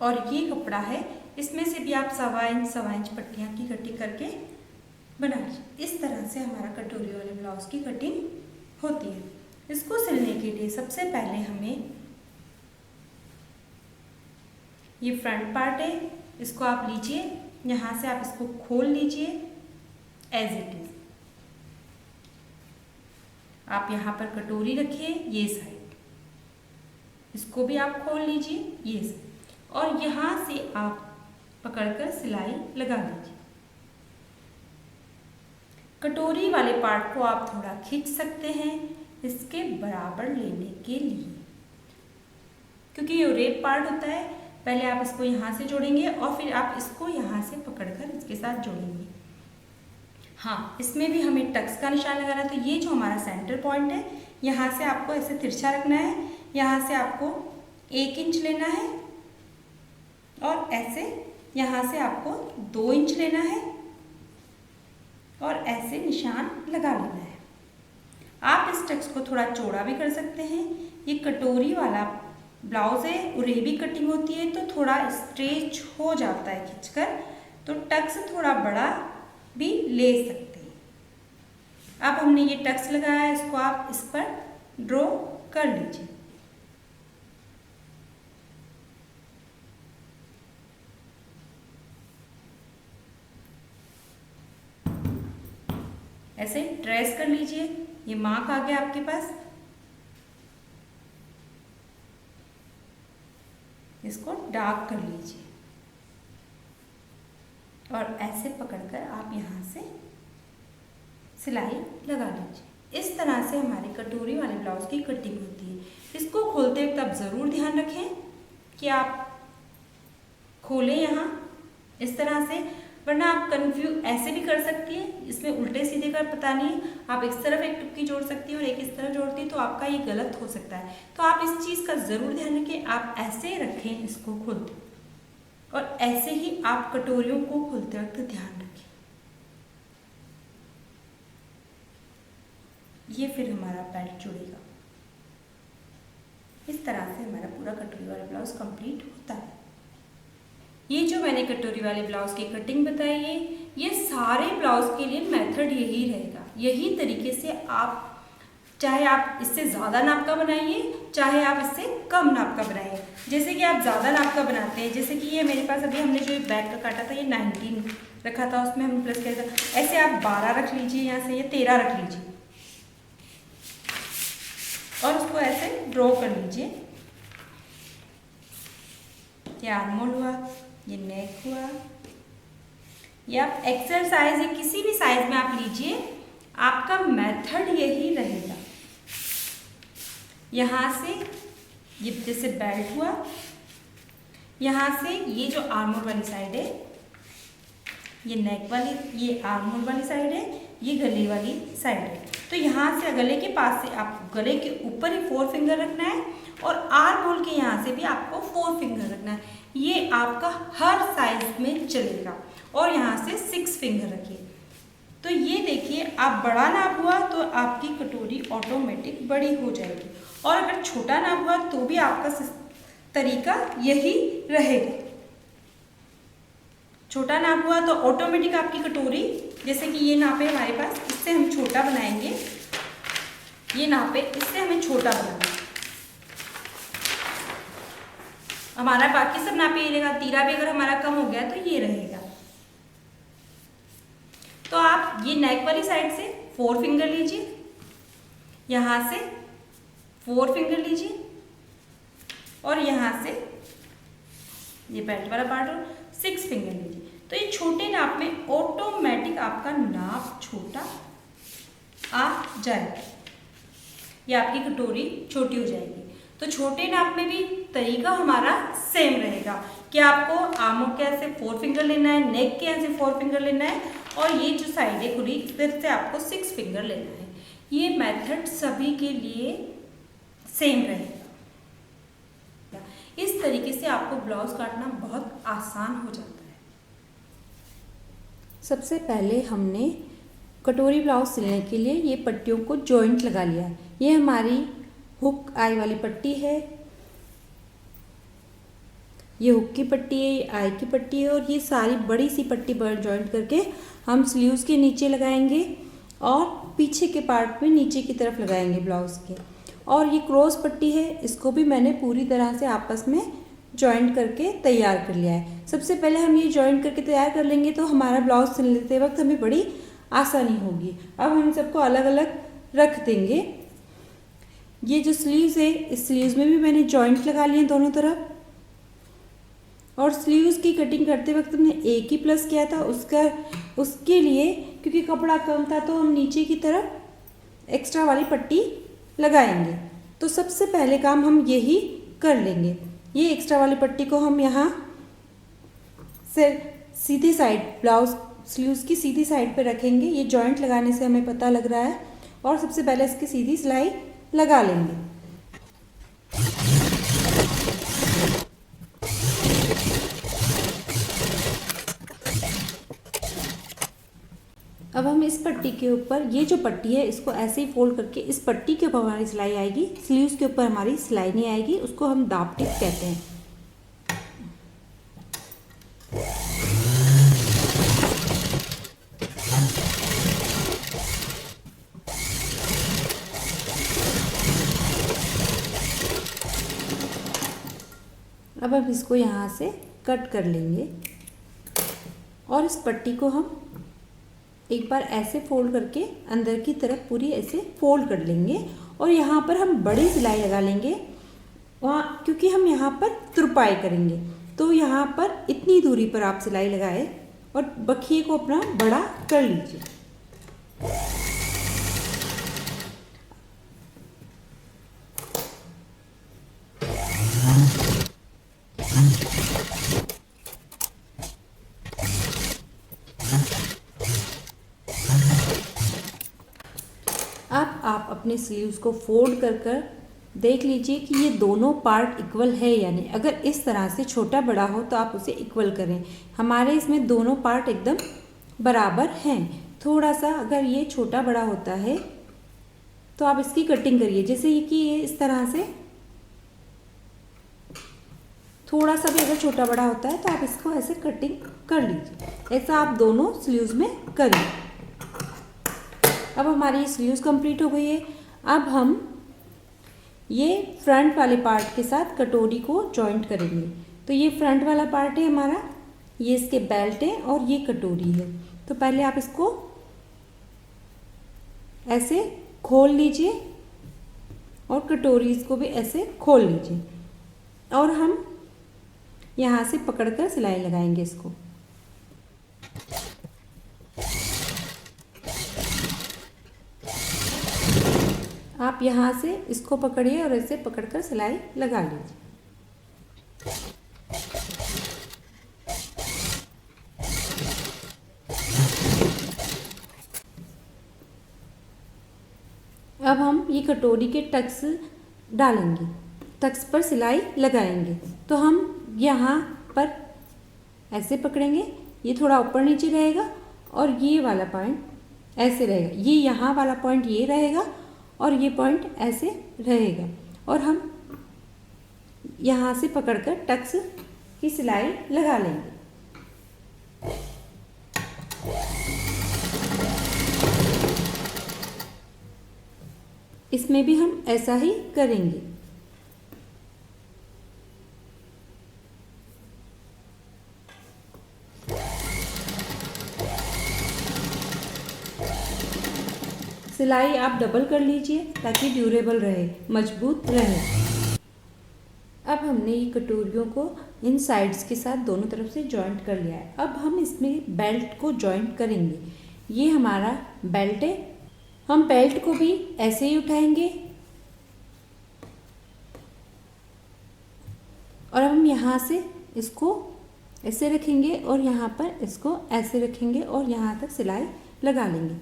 और ये कपड़ा है, इसमें से भी आप 1.25 इंच पट्टियाँ की कटिंग करके बना लीजिए। इस तरह से हमारा कटोरी वाले ब्लाउज की कटिंग होती है। इसको सिलने के लिए सबसे पहले हमें ये फ्रंट पार्ट है, इसको आप लीजिए, यहाँ से आप इसको खोल लीजिए एज इट इज। आप यहाँ पर कटोरी रखिए, ये साइड इसको भी आप खोल लीजिए, ये साइड, और यहाँ से आप पकड़कर सिलाई लगा लीजिए। कटोरी वाले पार्ट को आप थोड़ा खींच सकते हैं इसके बराबर लेने के लिए, क्योंकि ये रेप पार्ट होता है। पहले आप इसको यहाँ से जोड़ेंगे और फिर आप इसको यहाँ से पकड़कर इसके साथ जोड़ेंगे। हाँ, इसमें भी हमें टक्स का निशान लगाना है, तो ये जो हमारा सेंटर पॉइंट है, यहाँ से आपको ऐसे तिरछा रखना है। यहाँ से आपको 1 इंच लेना है और ऐसे यहाँ से आपको 2 इंच लेना है और ऐसे निशान लगा लेना है। आप इस टक्स को थोड़ा चौड़ा भी कर सकते हैं। ये कटोरी वाला ब्लाउज है, उरेबी कटिंग होती है तो थोड़ा स्ट्रेच हो जाता है खींचकर, तो टक्स थोड़ा बड़ा भी ले सकते हैं। अब हमने ये टक्स लगाया है, इसको आप इस पर ड्रॉ कर लीजिए। ऐसे ट्रेस कर लीजिए। ये मार्क आ गया आपके पास, इसको डार्क कर लीजिए और ऐसे पकड़कर आप यहाँ से सिलाई लगा लीजिए। इस तरह से हमारी कटोरी वाले ब्लाउज की कटिंग होती है। इसको खोलते वक्त आप ज़रूर ध्यान रखें कि आप खोलें यहाँ इस तरह से, वरना आप कंफ्यूज ऐसे भी कर सकती है, इसमें उल्टे सीधे का पता नहीं, आप इस तरफ एक टुक्की जोड़ सकती हैं और एक इस तरफ जोड़ती है, तो आपका ये गलत हो सकता है। तो आप इस चीज़ का ज़रूर ध्यान रखें, आप ऐसे रखें इसको खोलते, और ऐसे ही आप कटोरियों को खोलते वक्त ध्यान रखें। ये फिर हमारा बेल्ट जुड़ेगा। इस तरह से हमारा पूरा कटोरी वाला ब्लाउज कंप्लीट होता है। ये जो मैंने कटोरी वाले ब्लाउज की कटिंग बताई है, ये सारे ब्लाउज के लिए मेथड यही रहेगा। यही तरीके से आप, चाहे आप इससे ज़्यादा नाप का बनाइए, चाहे आप इससे कम नाप का बनाइए। जैसे कि आप ज़्यादा नाप का बनाते हैं, जैसे कि ये मेरे पास अभी हमने जो बैक का काटा था, ये 19 रखा था, उसमें हम प्लस किया था। ऐसे आप 12 रख लीजिए, यहाँ से ये 13 रख लीजिए और उसको ऐसे ड्रॉ कर लीजिए। ये आर्मोल हुआ, ये नेक हुआ। ये आप एक्सेल साइज या किसी भी साइज में आप लीजिए, आपका मेथड यही रहेगा। यहाँ से ये जैसे बेल्ट हुआ, यहाँ से ये जो आर्मोल वाली साइड है, ये नेक वाली, ये आर्मोल वाली साइड है, ये गले वाली साइड है। तो यहाँ से गले के पास से आपको गले के ऊपर ही 4 फिंगर रखना है और आर्मोल के यहाँ से भी आपको 4 फिंगर रखना है। ये आपका हर साइज में चलेगा। और यहाँ से 6 फिंगर रखिए। तो ये देखिए, आप बड़ा नाप हुआ तो आपकी कटोरी ऑटोमेटिक बड़ी हो जाएगी, और अगर छोटा नाप हुआ तो भी आपका तरीका यही रहेगा। छोटा नाप हुआ तो ऑटोमेटिक आपकी कटोरी, जैसे कि ये नाप है हमारे पास, इससे हम छोटा बनाएंगे। ये नाप है, इससे हमें छोटा बनाना है। हमारा बाकी सब नाप ये रहेगा। तीरा भी अगर हमारा कम हो गया तो ये रहेगा। तो आप ये नेक वाली साइड से 4 फिंगर लीजिए, यहाँ से 4 फिंगर लीजिए, और यहाँ से ये बेल्ट वाला पार्ट और 6 फिंगर लीजिए। तो ये छोटे नाप में ऑटोमेटिक आपका नाप छोटा आ जाएगा, ये आपकी कटोरी छोटी हो जाएगी। तो छोटे नाप में भी तरीका हमारा सेम रहेगा कि आपको आर्मोल के ऐसे 4 फिंगर लेना है, नेक के ऐसे 4 फिंगर लेना है, और ये जो साइड है खुली, इधर से आपको 6 फिंगर लेना है। ये मेथड सभी के लिए सेम रहेगा। इस तरीके से आपको ब्लाउज काटना बहुत आसान हो जाता है। सबसे पहले हमने कटोरी ब्लाउज सिलने के लिए ये पट्टियों को जॉइंट लगा लिया है। ये हमारी हुक आई वाली पट्टी है, ये हुक की पट्टी है, ये आई की पट्टी है, और ये सारी बड़ी सी पट्टी जॉइंट करके हम स्लीव्स के नीचे लगाएंगे और पीछे के पार्ट में नीचे की तरफ लगाएंगे ब्लाउज के। और ये क्रॉस पट्टी है, इसको भी मैंने पूरी तरह से आपस में जॉइंट करके तैयार कर लिया है। सबसे पहले हम ये जॉइंट करके तैयार कर लेंगे तो हमारा ब्लाउज सिलते वक्त हमें बड़ी आसानी होगी। अब हम सबको अलग अलग रख देंगे। ये जो स्लीव्स है, इस स्लीव्स में भी मैंने जॉइंट लगा लिए दोनों तरफ, और स्लीव्स की कटिंग करते वक्त हमने एक ही प्लस किया था। उसके लिए क्योंकि कपड़ा कम था तो हम नीचे की तरफ एक्स्ट्रा वाली पट्टी लगाएंगे। तो सबसे पहले काम हम यही कर लेंगे। ये एक्स्ट्रा वाली पट्टी को हम यहाँ से सीधी साइड, ब्लाउज स्लीव्स की सीधी साइड पे रखेंगे। ये जॉइंट लगाने से हमें पता लग रहा है। और सबसे पहले इसकी सीधी सिलाई लगा लेंगे। अब हम इस पट्टी के ऊपर, ये जो पट्टी है इसको ऐसे ही फोल्ड करके इस पट्टी के ऊपर हमारी सिलाई आएगी, स्लीव्स के ऊपर हमारी सिलाई नहीं आएगी। उसको हम दाब टिप कहते हैं। अब हम इसको यहाँ से कट कर लेंगे और इस पट्टी को हम एक बार ऐसे फोल्ड करके अंदर की तरफ पूरी ऐसे फोल्ड कर लेंगे। और यहाँ पर हम बड़ी सिलाई लगा लेंगे वहाँ, क्योंकि हम यहाँ पर तुरपाई करेंगे। तो यहाँ पर इतनी दूरी पर आप सिलाई लगाए और बखिए को अपना बड़ा कर लीजिए। अब आप अपने स्लीव्स को फोल्ड कर कर देख लीजिए कि ये दोनों पार्ट इक्वल है या नहीं। अगर इस तरह से छोटा बड़ा हो तो आप उसे इक्वल करें। हमारे इसमें दोनों पार्ट एकदम बराबर हैं। थोड़ा सा अगर ये छोटा बड़ा होता है तो आप इसकी कटिंग करिए, जैसे कि ये इस तरह से थोड़ा सा भी अगर छोटा बड़ा होता है तो आप इसको ऐसे कटिंग कर लीजिए। ऐसा आप दोनों स्लीव्स में करिए। अब हमारी स्लीव्स कंप्लीट हो गई है। अब हम ये फ्रंट वाले पार्ट के साथ कटोरी को जॉइंट करेंगे। तो ये फ्रंट वाला पार्ट है हमारा, ये इसके बेल्ट है और ये कटोरी है। तो पहले आप इसको ऐसे खोल लीजिए और कटोरीज को भी ऐसे खोल लीजिए और हम यहाँ से पकड़कर सिलाई लगाएंगे इसको। आप यहाँ से इसको पकड़िए और ऐसे पकड़कर सिलाई लगा लीजिए। अब हम ये कटोरी के टक्स डालेंगे, टक्स पर सिलाई लगाएंगे। तो हम यहाँ पर ऐसे पकड़ेंगे, ये थोड़ा ऊपर नीचे रहेगा और ये वाला पॉइंट ऐसे रहेगा, ये यहाँ वाला पॉइंट ये रहेगा और ये पॉइंट ऐसे रहेगा और हम यहाँ से पकड़कर टक्स की सिलाई लगा लेंगे। इसमें भी हम ऐसा ही करेंगे। सिलाई आप डबल कर लीजिए ताकि ड्यूरेबल रहे, मजबूत रहे। अब हमने ये कटोरियों को इन साइड्स के साथ दोनों तरफ से जॉइंट कर लिया है। अब हम इसमें बेल्ट को जॉइंट करेंगे। ये हमारा बेल्ट है, हम बेल्ट को भी ऐसे ही उठाएंगे और हम यहाँ से इसको ऐसे रखेंगे और यहाँ पर इसको ऐसे रखेंगे और यहाँ तक सिलाई लगा लेंगे।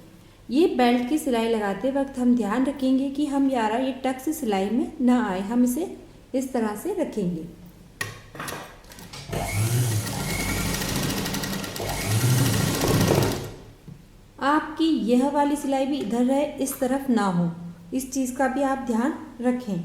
ये बेल्ट की सिलाई लगाते वक्त हम ध्यान रखेंगे कि हम यारा ये टक्स सिलाई में ना आए, हम इसे इस तरह से रखेंगे। आपकी यह वाली सिलाई भी इधर रहे, इस तरफ ना हो, इस चीज़ का भी आप ध्यान रखें।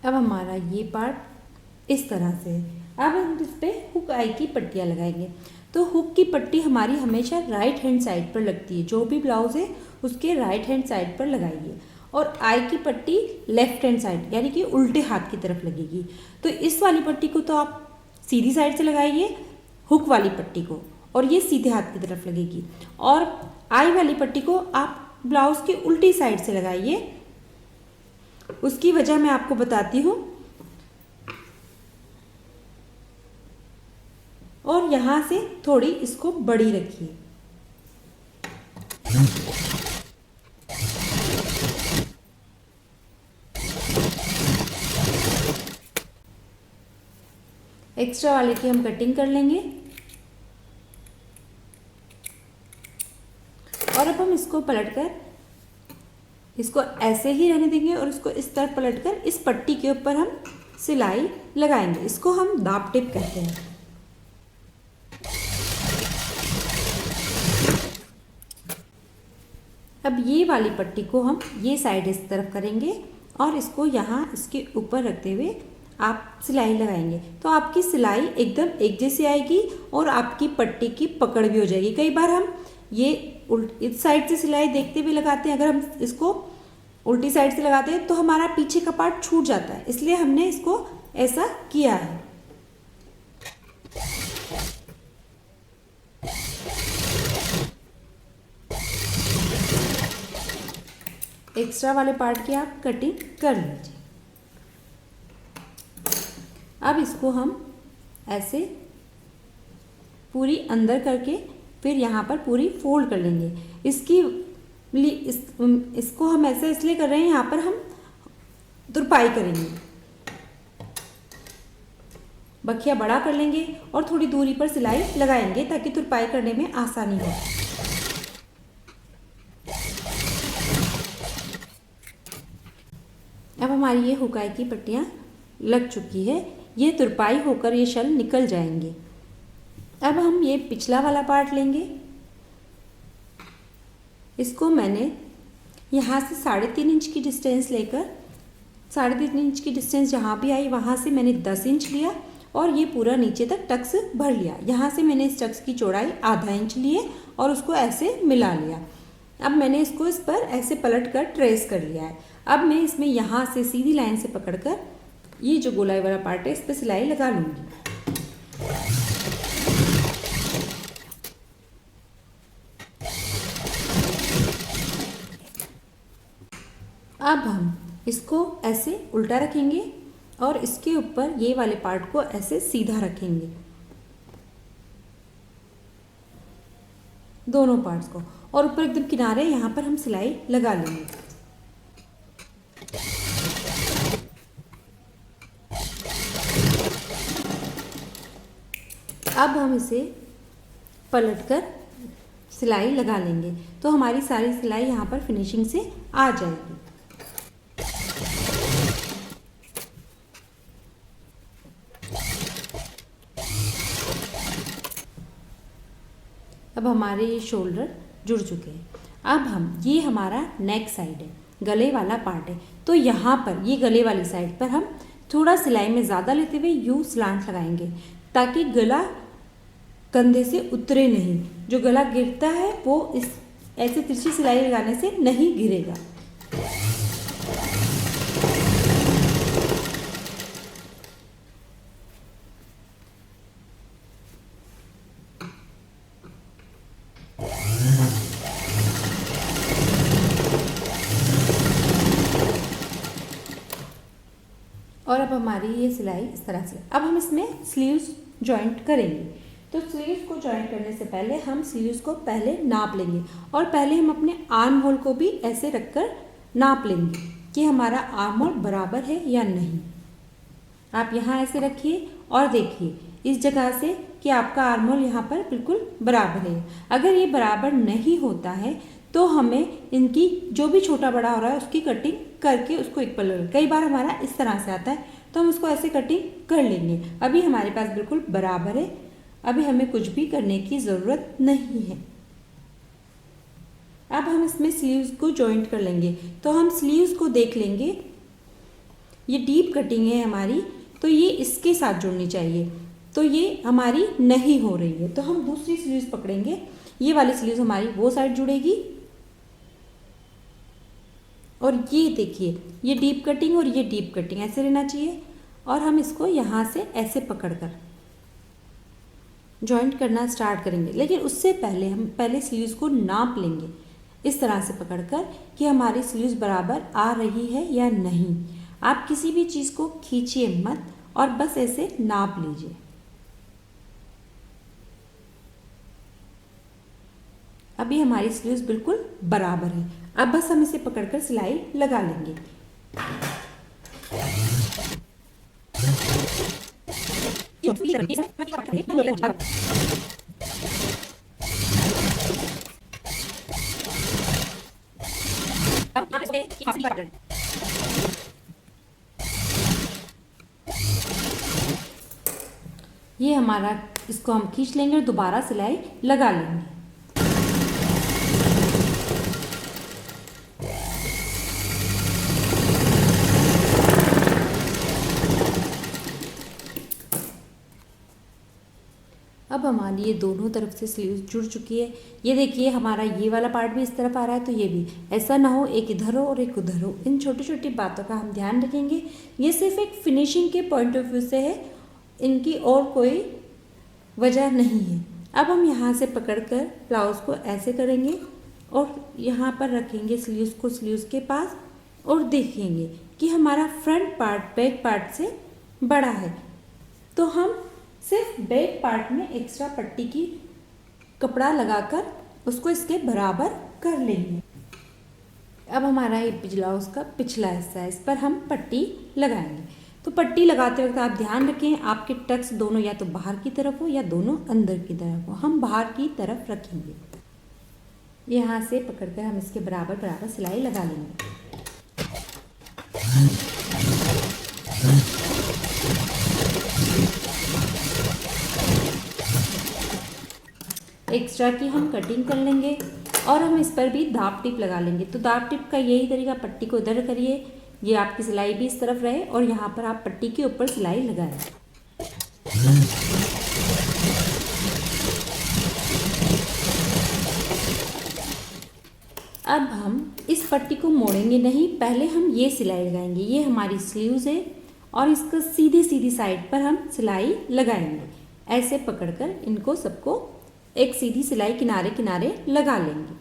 अब हमारा ये पार्ट इस तरह से है। अब हम इस पे हुक आई की पट्टियाँ लगाएंगे। तो हुक की पट्टी हमारी हमेशा राइट हैंड साइड पर लगती है, जो भी ब्लाउज है उसके राइट हैंड साइड पर लगाइए और आई की पट्टी लेफ्ट हैंड साइड यानी कि उल्टे हाथ की तरफ लगेगी। तो इस वाली पट्टी को तो आप सीधी साइड से लगाइए हुक वाली पट्टी को, और ये सीधे हाथ की तरफ लगेगी, और आई वाली पट्टी को आप ब्लाउज की उल्टी साइड से लगाइए। उसकी वजह मैं आपको बताती हूँ। और यहाँ से थोड़ी इसको बड़ी रखिए। एक्स्ट्रा वाले की हम कटिंग कर लेंगे और अब हम इसको पलटकर इसको ऐसे ही रहने देंगे और इसको इस तरफ पलटकर इस पट्टी के ऊपर हम सिलाई लगाएंगे। इसको हम दाब टिप कहते हैं। अब ये वाली पट्टी को हम ये साइड इस तरफ करेंगे और इसको यहाँ इसके ऊपर रखते हुए आप सिलाई लगाएंगे। तो आपकी सिलाई एकदम एक जैसी आएगी और आपकी पट्टी की पकड़ भी हो जाएगी। कई बार हम ये इस साइड से सिलाई देखते हुए लगाते हैं, अगर हम इसको उल्टी साइड से लगाते हैं तो हमारा पीछे का पार्ट छूट जाता है, इसलिए हमने इसको ऐसा किया है। एक्स्ट्रा वाले पार्ट की आप कटिंग कर लीजिए। अब इसको हम ऐसे पूरी अंदर करके फिर यहाँ पर पूरी फोल्ड कर लेंगे। इसको हम ऐसे इसलिए कर रहे हैं, यहाँ पर हम तुरपाई करेंगे। बखिया बड़ा कर लेंगे और थोड़ी दूरी पर सिलाई लगाएंगे ताकि तुरपाई करने में आसानी हो। अब हमारी ये हुकाई की पट्टियाँ लग चुकी है। ये तुरपाई होकर ये शल निकल जाएंगे। अब हम ये पिछला वाला पार्ट लेंगे। इसको मैंने यहाँ से 3.5 इंच की डिस्टेंस लेकर 3.5 इंच की डिस्टेंस जहाँ भी आई वहाँ से मैंने 10 इंच लिया और ये पूरा नीचे तक टक्स भर लिया। यहाँ से मैंने इस टक्स की चौड़ाई आधा इंच लिए और उसको ऐसे मिला लिया। अब मैंने इसको इस पर ऐसे पलट कर ट्रेस कर लिया है। अब मैं इसमें यहाँ से सीधी लाइन से पकड़कर ये जो गोलाई वाला पार्ट है इस पर सिलाई लगा लूँगी। अब हम इसको ऐसे उल्टा रखेंगे और इसके ऊपर ये वाले पार्ट को ऐसे सीधा रखेंगे, दोनों पार्ट्स को, और ऊपर एकदम किनारे यहाँ पर हम सिलाई लगा लेंगे। अब हम इसे पलटकर सिलाई लगा लेंगे तो हमारी सारी सिलाई यहाँ पर फिनिशिंग से आ जाएगी। अब हमारे ये शोल्डर जुड़ चुके हैं। अब हम ये हमारा नेक साइड है, गले वाला पार्ट है, तो यहाँ पर ये गले वाली साइड पर हम थोड़ा सिलाई में ज़्यादा लेते हुए यूँ स्लांट लगाएंगे ताकि गला कंधे से उतरे नहीं। जो गला गिरता है वो इस ऐसे तिरछी सिलाई लगाने से नहीं गिरेगा। और अब हमारी ये सिलाई इस तरह से, अब हम इसमें स्लीव्स जॉइंट करेंगे। तो स्लीव्स को जॉइंट करने से पहले हम स्लीव्स को पहले नाप लेंगे और पहले हम अपने आर्म होल को भी ऐसे रखकर नाप लेंगे कि हमारा आर्म होल बराबर है या नहीं। आप यहाँ ऐसे रखिए और देखिए इस जगह से कि आपका आर्म होल यहाँ पर बिल्कुल बराबर है। अगर ये बराबर नहीं होता है तो हमें इनकी जो भी छोटा बड़ा हो रहा है उसकी कटिंग करके उसको इक्वल कर, कई बार हमारा इस तरह से आता है तो हम उसको ऐसे कटिंग कर लेंगे। अभी हमारे पास बिल्कुल बराबर है, अभी हमें कुछ भी करने की ज़रूरत नहीं है। अब हम इसमें स्लीव्स को जॉइंट कर लेंगे। तो हम स्लीव्स को देख लेंगे, ये डीप कटिंग है हमारी तो ये इसके साथ जुड़नी चाहिए, तो ये हमारी नहीं हो रही है। तो हम दूसरी स्लीव्स पकड़ेंगे, ये वाली स्लीव्स हमारी वो साइड जुड़ेगी और ये देखिए ये डीप कटिंग और ये डीप कटिंग ऐसे रहना चाहिए। और हम इसको यहाँ से ऐसे पकड़कर जॉइंट करना स्टार्ट करेंगे, लेकिन उससे पहले हम पहले स्लीव्स को नाप लेंगे इस तरह से पकड़कर कि हमारी स्लीव्स बराबर आ रही है या नहीं। आप किसी भी चीज़ को खींचिए मत और बस ऐसे नाप लीजिए। अभी हमारी स्लीव्स बिल्कुल बराबर है। अब बस हम इसे पकड़कर सिलाई लगा लेंगे। ये हमारा, इसको हम खींच लेंगे और दोबारा सिलाई लगा लेंगे। अब हमारी ये दोनों तरफ से स्लीव्स जुड़ चुकी है। ये देखिए हमारा ये वाला पार्ट भी इस तरफ आ रहा है तो ये भी, ऐसा ना हो एक इधर हो और एक उधर हो। इन छोटी छोटी बातों का हम ध्यान रखेंगे। ये सिर्फ एक फिनिशिंग के पॉइंट ऑफ व्यू से है, इनकी और कोई वजह नहीं है। अब हम यहाँ से पकड़कर ब्लाउज़ को ऐसे करेंगे और यहाँ पर रखेंगे स्लीव्स को स्लीव्स के पास और देखेंगे कि हमारा फ्रंट पार्ट बैक पार्ट से बड़ा है, तो हम सिर्फ बैक पार्ट में एक्स्ट्रा पट्टी की कपड़ा लगाकर उसको इसके बराबर कर लेंगे। अब हमारा ये ब्लाउज़ का पिछला हिस्सा है, इस पर हम पट्टी लगाएंगे। तो पट्टी लगाते वक्त आप ध्यान रखें आपके टक्स दोनों या तो बाहर की तरफ हो या दोनों अंदर की तरफ हो। हम बाहर की तरफ रखेंगे। यहाँ से पकड़कर हम इसके बराबर बराबर सिलाई लगा लेंगे। एक्स्ट्रा की हम कटिंग कर लेंगे और हम इस पर भी दाब टिप लगा लेंगे। तो दाब टिप का यही तरीका, पट्टी को इधर करिए, ये आपकी सिलाई भी इस तरफ रहे और यहाँ पर आप पट्टी के ऊपर सिलाई लगाएं। अब हम इस पट्टी को मोड़ेंगे नहीं, पहले हम ये सिलाई लगाएंगे। ये हमारी स्लीव्स है और इसका सीधी सीधी साइड पर हम सिलाई लगाएंगे। ऐसे पकड़कर इनको सबको एक सीधी सिलाई किनारे किनारे लगा लेंगे।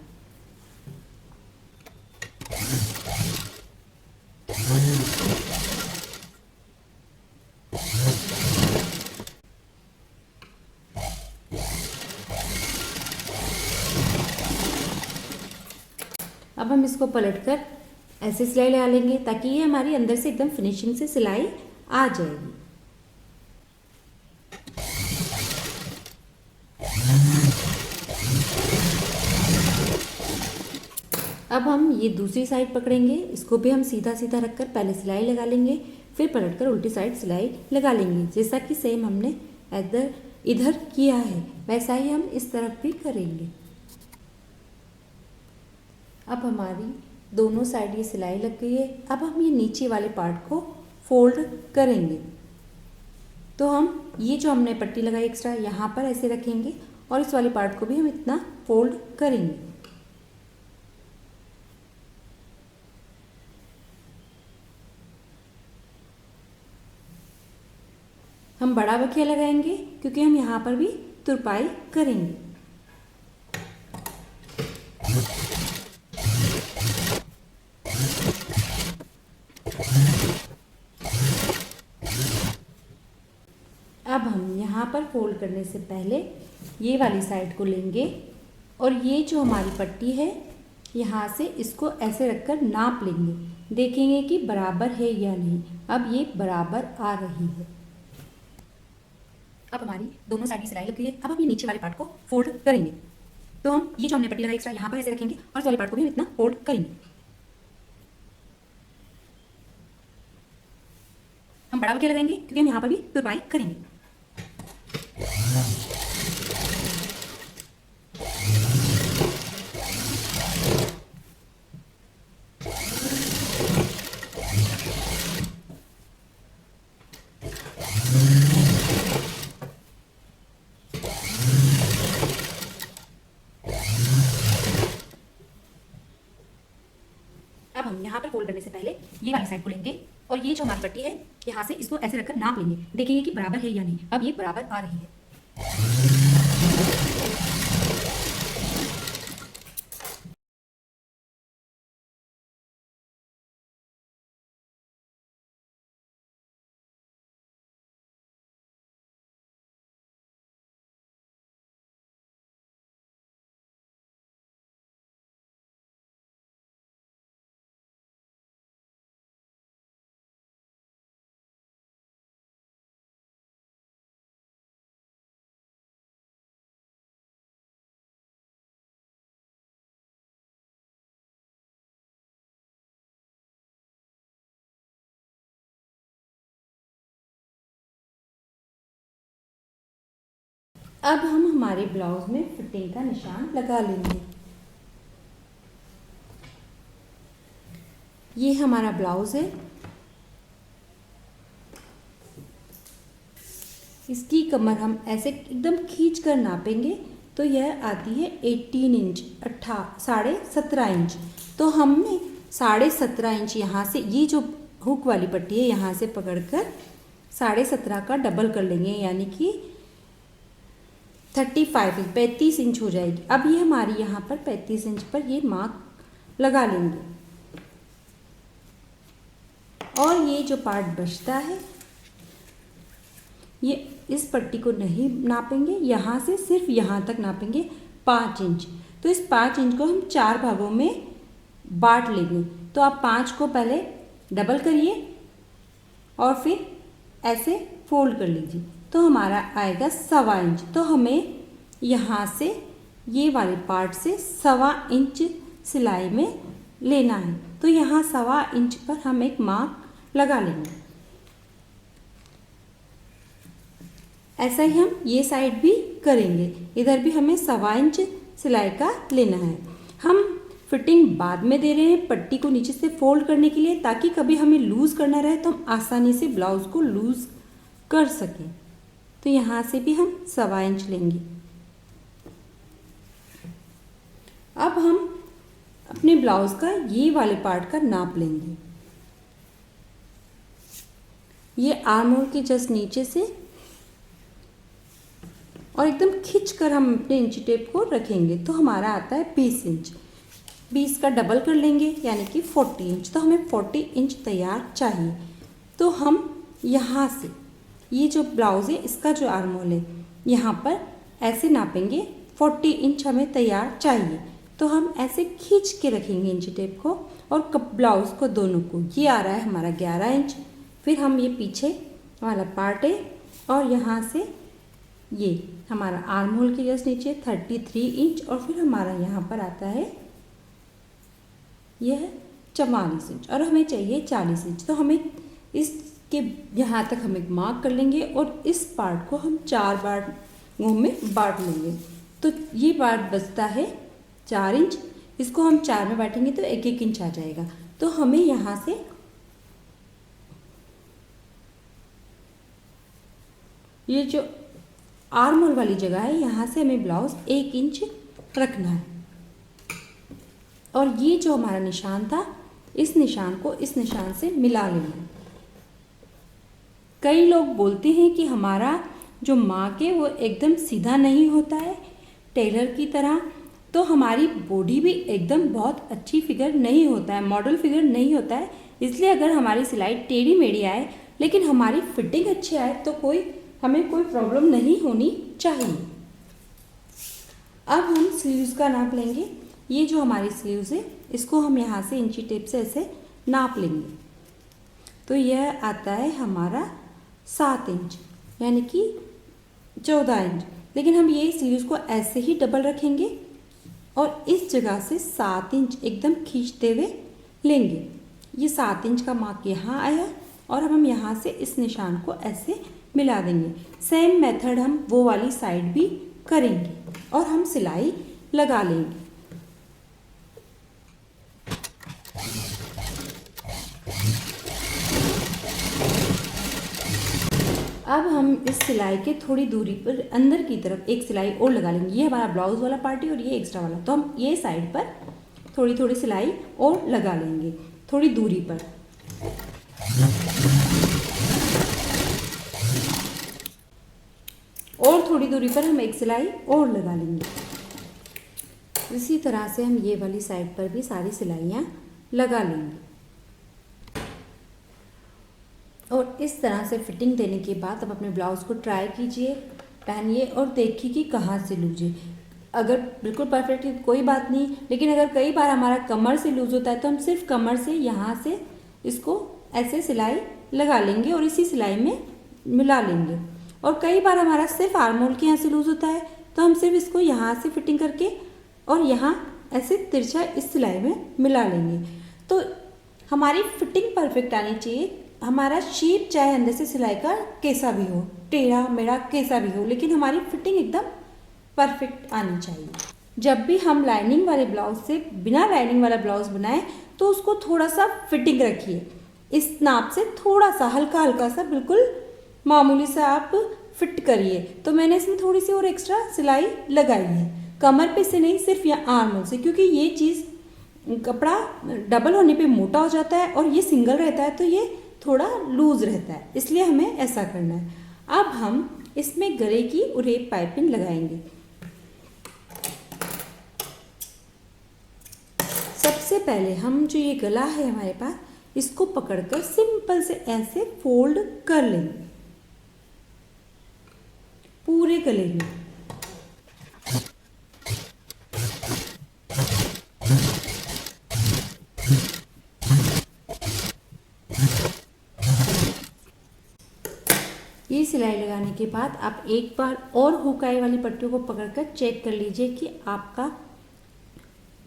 अब हम इसको पलटकर ऐसे सिलाई लगा लेंगे ताकि ये हमारी अंदर से एकदम फिनिशिंग से सिलाई आ जाएगी। अब हम ये दूसरी साइड पकड़ेंगे, इसको भी हम सीधा सीधा रखकर पहले सिलाई लगा लेंगे, फिर पलटकर उल्टी साइड सिलाई लगा लेंगे। जैसा कि सेम हमने इधर किया है वैसा ही हम इस तरफ भी करेंगे। अब हमारी दोनों साइड ये सिलाई लग गई है। अब हम ये नीचे वाले पार्ट को फोल्ड करेंगे। तो हम ये जो हमने पट्टी लगाई एक्स्ट्रा यहाँ पर ऐसे रखेंगे और इस वाले पार्ट को भी हम इतना फोल्ड करेंगे। हम बड़ा बखिया लगाएंगे क्योंकि हम यहाँ पर भी तुरपाई करेंगे। अब हम यहाँ पर फोल्ड करने से पहले ये वाली साइड को लेंगे और ये जो हमारी पट्टी है यहाँ से इसको ऐसे रखकर नाप लेंगे, देखेंगे कि बराबर है या नहीं। अब ये बराबर आ रही है। अब हमारी दोनों साइड की सिलाई लग गई है। अब हम ये नीचे वाले पार्ट को फोल्ड करेंगे। तो हम ये जो हमने पट्टी लगाई एक्स्ट्रा यहाँ पर ऐसे रखेंगे और इस वाले पार्ट को भी हम इतना फोल्ड करेंगे। हम बड़ा बखिया लगाएंगे क्योंकि हम यहाँ पर भी तुरपाई करेंगे। अब हम यहाँ पर फोल्ड करने से पहले ये वाली साइड को लेंगे और ये जो हमारी पट्टी है यहाँ से इसको ऐसे रखकर नाप लेंगे, देखेंगे कि बराबर है या नहीं। अब ये बराबर आ रही है। अब हम हमारे ब्लाउज में फिटिंग का निशान लगा लेंगे। ये हमारा ब्लाउज है। इसकी कमर हम ऐसे एकदम खींच कर नापेंगे तो यह आती है 18 इंच, 17.5 इंच। तो हमने 17.5 इंच यहाँ से ये जो हुक वाली पट्टी है यहाँ से पकड़कर 17.5 का डबल कर लेंगे, यानी कि 35 इंच हो जाएगी। अब ये हमारी यहाँ पर 35 इंच पर ये मार्क लगा लेंगे और ये जो पार्ट बचता है ये इस पट्टी को नहीं नापेंगे, यहाँ से सिर्फ यहाँ तक नापेंगे 5 इंच। तो इस 5 इंच को हम 4 भागों में बांट लेंगे। तो आप 5 को पहले डबल करिए और फिर ऐसे फोल्ड कर लीजिए तो हमारा आएगा 1.25 इंच। तो हमें यहाँ से ये वाले पार्ट से 1.25 इंच सिलाई में लेना है। तो यहाँ 1.25 इंच पर हम एक मार्क लगा लेंगे। ऐसा ही हम ये साइड भी करेंगे। इधर भी हमें 1.25 इंच सिलाई का लेना है। हम फिटिंग बाद में दे रहे हैं पट्टी को नीचे से फोल्ड करने के लिए, ताकि कभी हमें लूज़ करना रहे तो हम आसानी से ब्लाउज़ को लूज़ कर सकें। तो यहाँ से भी हम 1.25 इंच लेंगे। अब हम अपने ब्लाउज़ का ये वाले पार्ट का नाप लेंगे। ये आर्म होल के जस्ट नीचे से और एकदम खींच कर हम अपने इंची टेप को रखेंगे। तो हमारा आता है 20 इंच। 20 का डबल कर लेंगे यानी कि 40 इंच। तो हमें 40 इंच तैयार चाहिए। तो हम यहाँ से ये जो ब्लाउज़ है इसका जो आर्म होल है यहाँ पर ऐसे नापेंगे। 40 इंच हमें तैयार चाहिए। तो हम ऐसे खींच के रखेंगे इंची टेप को और ब्लाउज़ को दोनों को। ये आ रहा है हमारा 11 इंच। फिर हम ये पीछे वाला पार्ट है और यहाँ से ये हमारा आर्म होल के जस्ट नीचे 33 इंच और फिर हमारा यहाँ पर आता है यह 44 इंच और हमें चाहिए 40 इंच। तो हमें इसके यहाँ तक हम एक मार्क कर लेंगे और इस पार्ट को हम 4 भागों में बांट लेंगे। तो ये पार्ट बचता है 4 इंच। इसको हम 4 में बांटेंगे तो 1-1 इंच आ जाएगा। तो हमें यहाँ से ये जो आर्म होल वाली जगह है यहाँ से हमें ब्लाउज 1 इंच रखना है और ये जो हमारा निशान था इस निशान को इस निशान से मिला लेना है। कई लोग बोलते हैं कि हमारा जो मार्क है वो एकदम सीधा नहीं होता है टेलर की तरह, तो हमारी बॉडी भी एकदम बहुत अच्छी फिगर नहीं होता है, मॉडल फिगर नहीं होता है। इसलिए अगर हमारी सिलाई टेढ़ी मेढ़ी आए लेकिन हमारी फिटिंग अच्छी आए तो हमें कोई प्रॉब्लम नहीं होनी चाहिए। अब हम स्लीव्स का नाप लेंगे। ये जो हमारी स्लीव्स है इसको हम यहाँ से इंची टेप से ऐसे नाप लेंगे। तो यह आता है हमारा 7 इंच यानी कि 14 इंच। लेकिन हम ये स्लीव्स को ऐसे ही डबल रखेंगे और इस जगह से 7 इंच एकदम खींचते हुए लेंगे। ये 7 इंच का मार्क यहाँ आया और अब हम यहाँ से इस निशान को ऐसे मिला देंगे। सेम मेथड हम वो वाली साइड भी करेंगे और हम सिलाई लगा लेंगे। अब हम इस सिलाई के थोड़ी दूरी पर अंदर की तरफ एक सिलाई और लगा लेंगे। ये हमारा ब्लाउज वाला पार्ट है और ये एक्स्ट्रा वाला, तो हम ये साइड पर थोड़ी थोड़ी सिलाई और लगा लेंगे थोड़ी दूरी पर। और थोड़ी दूरी पर हम एक सिलाई और लगा लेंगे। इसी तरह से हम ये वाली साइड पर भी सारी सिलाइयाँ लगा लेंगे। और इस तरह से फिटिंग देने के बाद अब अपने ब्लाउज़ को ट्राई कीजिए, पहनिए और देखिए कि कहाँ से लूज है। अगर बिल्कुल परफेक्ट है कोई बात नहीं, लेकिन अगर कई बार हमारा कमर से लूज होता है तो हम सिर्फ कमर से यहाँ से इसको ऐसे सिलाई लगा लेंगे और इसी सिलाई में मिला लेंगे। और कई बार हमारा सिर्फ आर्म होल के यहाँ से लूज होता है तो हम सिर्फ इसको यहाँ से फिटिंग करके और यहाँ ऐसे तिरछा इस सिलाई में मिला लेंगे। तो हमारी फिटिंग परफेक्ट आनी चाहिए। हमारा शेप चाहे अंदर से सिलाई का कैसा भी हो, टेढ़ा मेढ़ा कैसा भी हो, लेकिन हमारी फिटिंग एकदम परफेक्ट आनी चाहिए। जब भी हम लाइनिंग वाले ब्लाउज से बिना लाइनिंग वाला ब्लाउज बनाएं तो उसको थोड़ा सा फिटिंग रखिए। इस नाप से थोड़ा सा हल्का हल्का सा बिल्कुल मामूली सा आप फिट करिए। तो मैंने इसमें थोड़ी सी और एक्स्ट्रा सिलाई लगाई है, कमर पे से नहीं, सिर्फ यहाँ आर्म होल से, क्योंकि ये चीज़ कपड़ा डबल होने पे मोटा हो जाता है और ये सिंगल रहता है तो ये थोड़ा लूज रहता है, इसलिए हमें ऐसा करना है। अब हम इसमें गले की उरेप पाइपिंग लगाएंगे। सबसे पहले हम जो ये गला है हमारे पास, इसको पकड़कर सिंपल से ऐसे फोल्ड कर लेंगे पूरे गले में। ये सिलाई लगाने के बाद आप एक बार और हुकाई वाली पट्टियों को पकड़कर चेक कर लीजिए कि आपका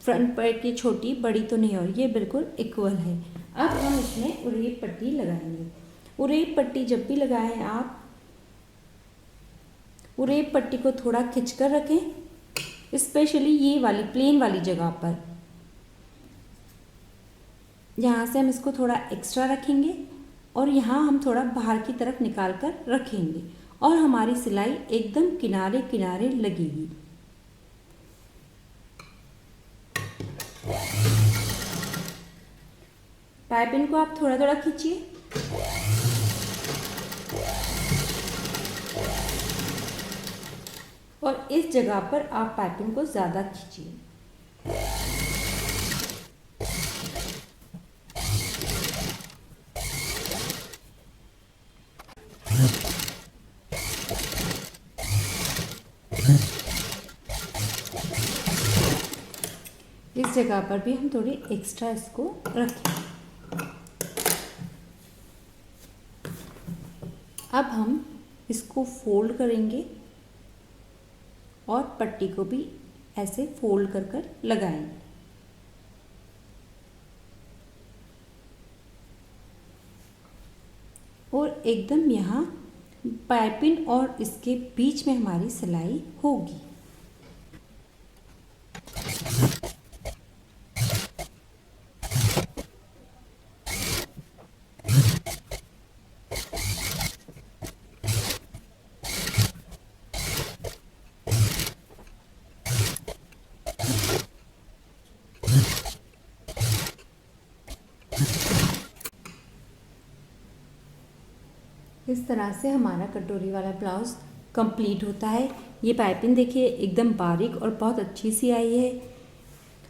फ्रंट पैर की छोटी बड़ी तो नहीं हो रही, ये बिल्कुल इक्वल है। अब हम इसमें उरेप पट्टी लगाएंगे। उरेप पट्टी जब भी लगाएं आप पूरे पट्टी को थोड़ा खिंच कर रखें, स्पेशली ये वाली प्लेन वाली जगह पर। यहाँ से हम इसको थोड़ा एक्स्ट्रा रखेंगे और यहाँ हम थोड़ा बाहर की तरफ निकाल कर रखेंगे और हमारी सिलाई एकदम किनारे किनारे लगेगी। पाइपिंग को आप थोड़ा थोड़ा खींचिए। और इस जगह पर आप पाइपिंग को ज़्यादा खींचिए। इस जगह पर भी हम थोड़ी एक्स्ट्रा इसको रखें। अब हम इसको फोल्ड करेंगे और पट्टी को भी ऐसे फोल्ड कर कर लगाएंगे। और एकदम यहाँ पाइपिंग और इसके बीच में हमारी सिलाई होगी। इस तरह से हमारा कटोरी वाला ब्लाउज़ कंप्लीट होता है। ये पाइपिंग देखिए एकदम बारीक और बहुत अच्छी सी आई है।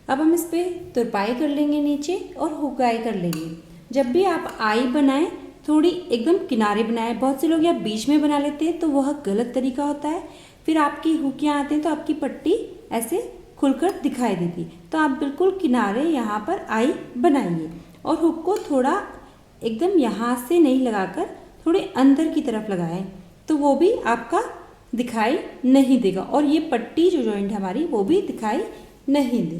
अब हम इस पर तुरपाई कर लेंगे नीचे और हुकाई कर लेंगे। जब भी आप आई बनाएं थोड़ी एकदम किनारे बनाएं। बहुत से लोग यहाँ बीच में बना लेते हैं तो वह गलत तरीका होता है। फिर आपकी हुक यहाँ आते हैं तो आपकी पट्टी ऐसे खुलकर दिखाई देती। तो आप बिल्कुल किनारे यहाँ पर आई बनाइए और हुक को थोड़ा एकदम यहाँ से नहीं लगाकर थोड़े अंदर की तरफ लगाएं तो वो भी आपका दिखाई नहीं देगा और ये पट्टी जो जॉइंट हमारी वो भी दिखाई नहीं दे।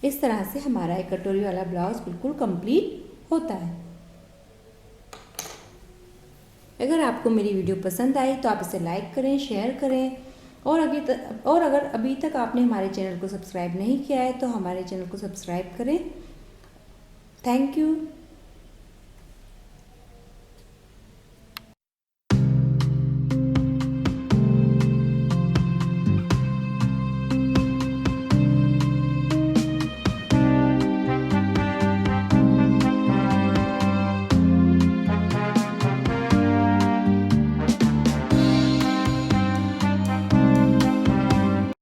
इस तरह से हमारा एक कटोरी वाला ब्लाउज बिल्कुल कंप्लीट होता है। अगर आपको मेरी वीडियो पसंद आई तो आप इसे लाइक करें, शेयर करें और अगर अभी तक आपने हमारे चैनल को सब्सक्राइब नहीं किया है तो हमारे चैनल को सब्सक्राइब करें। Thank you.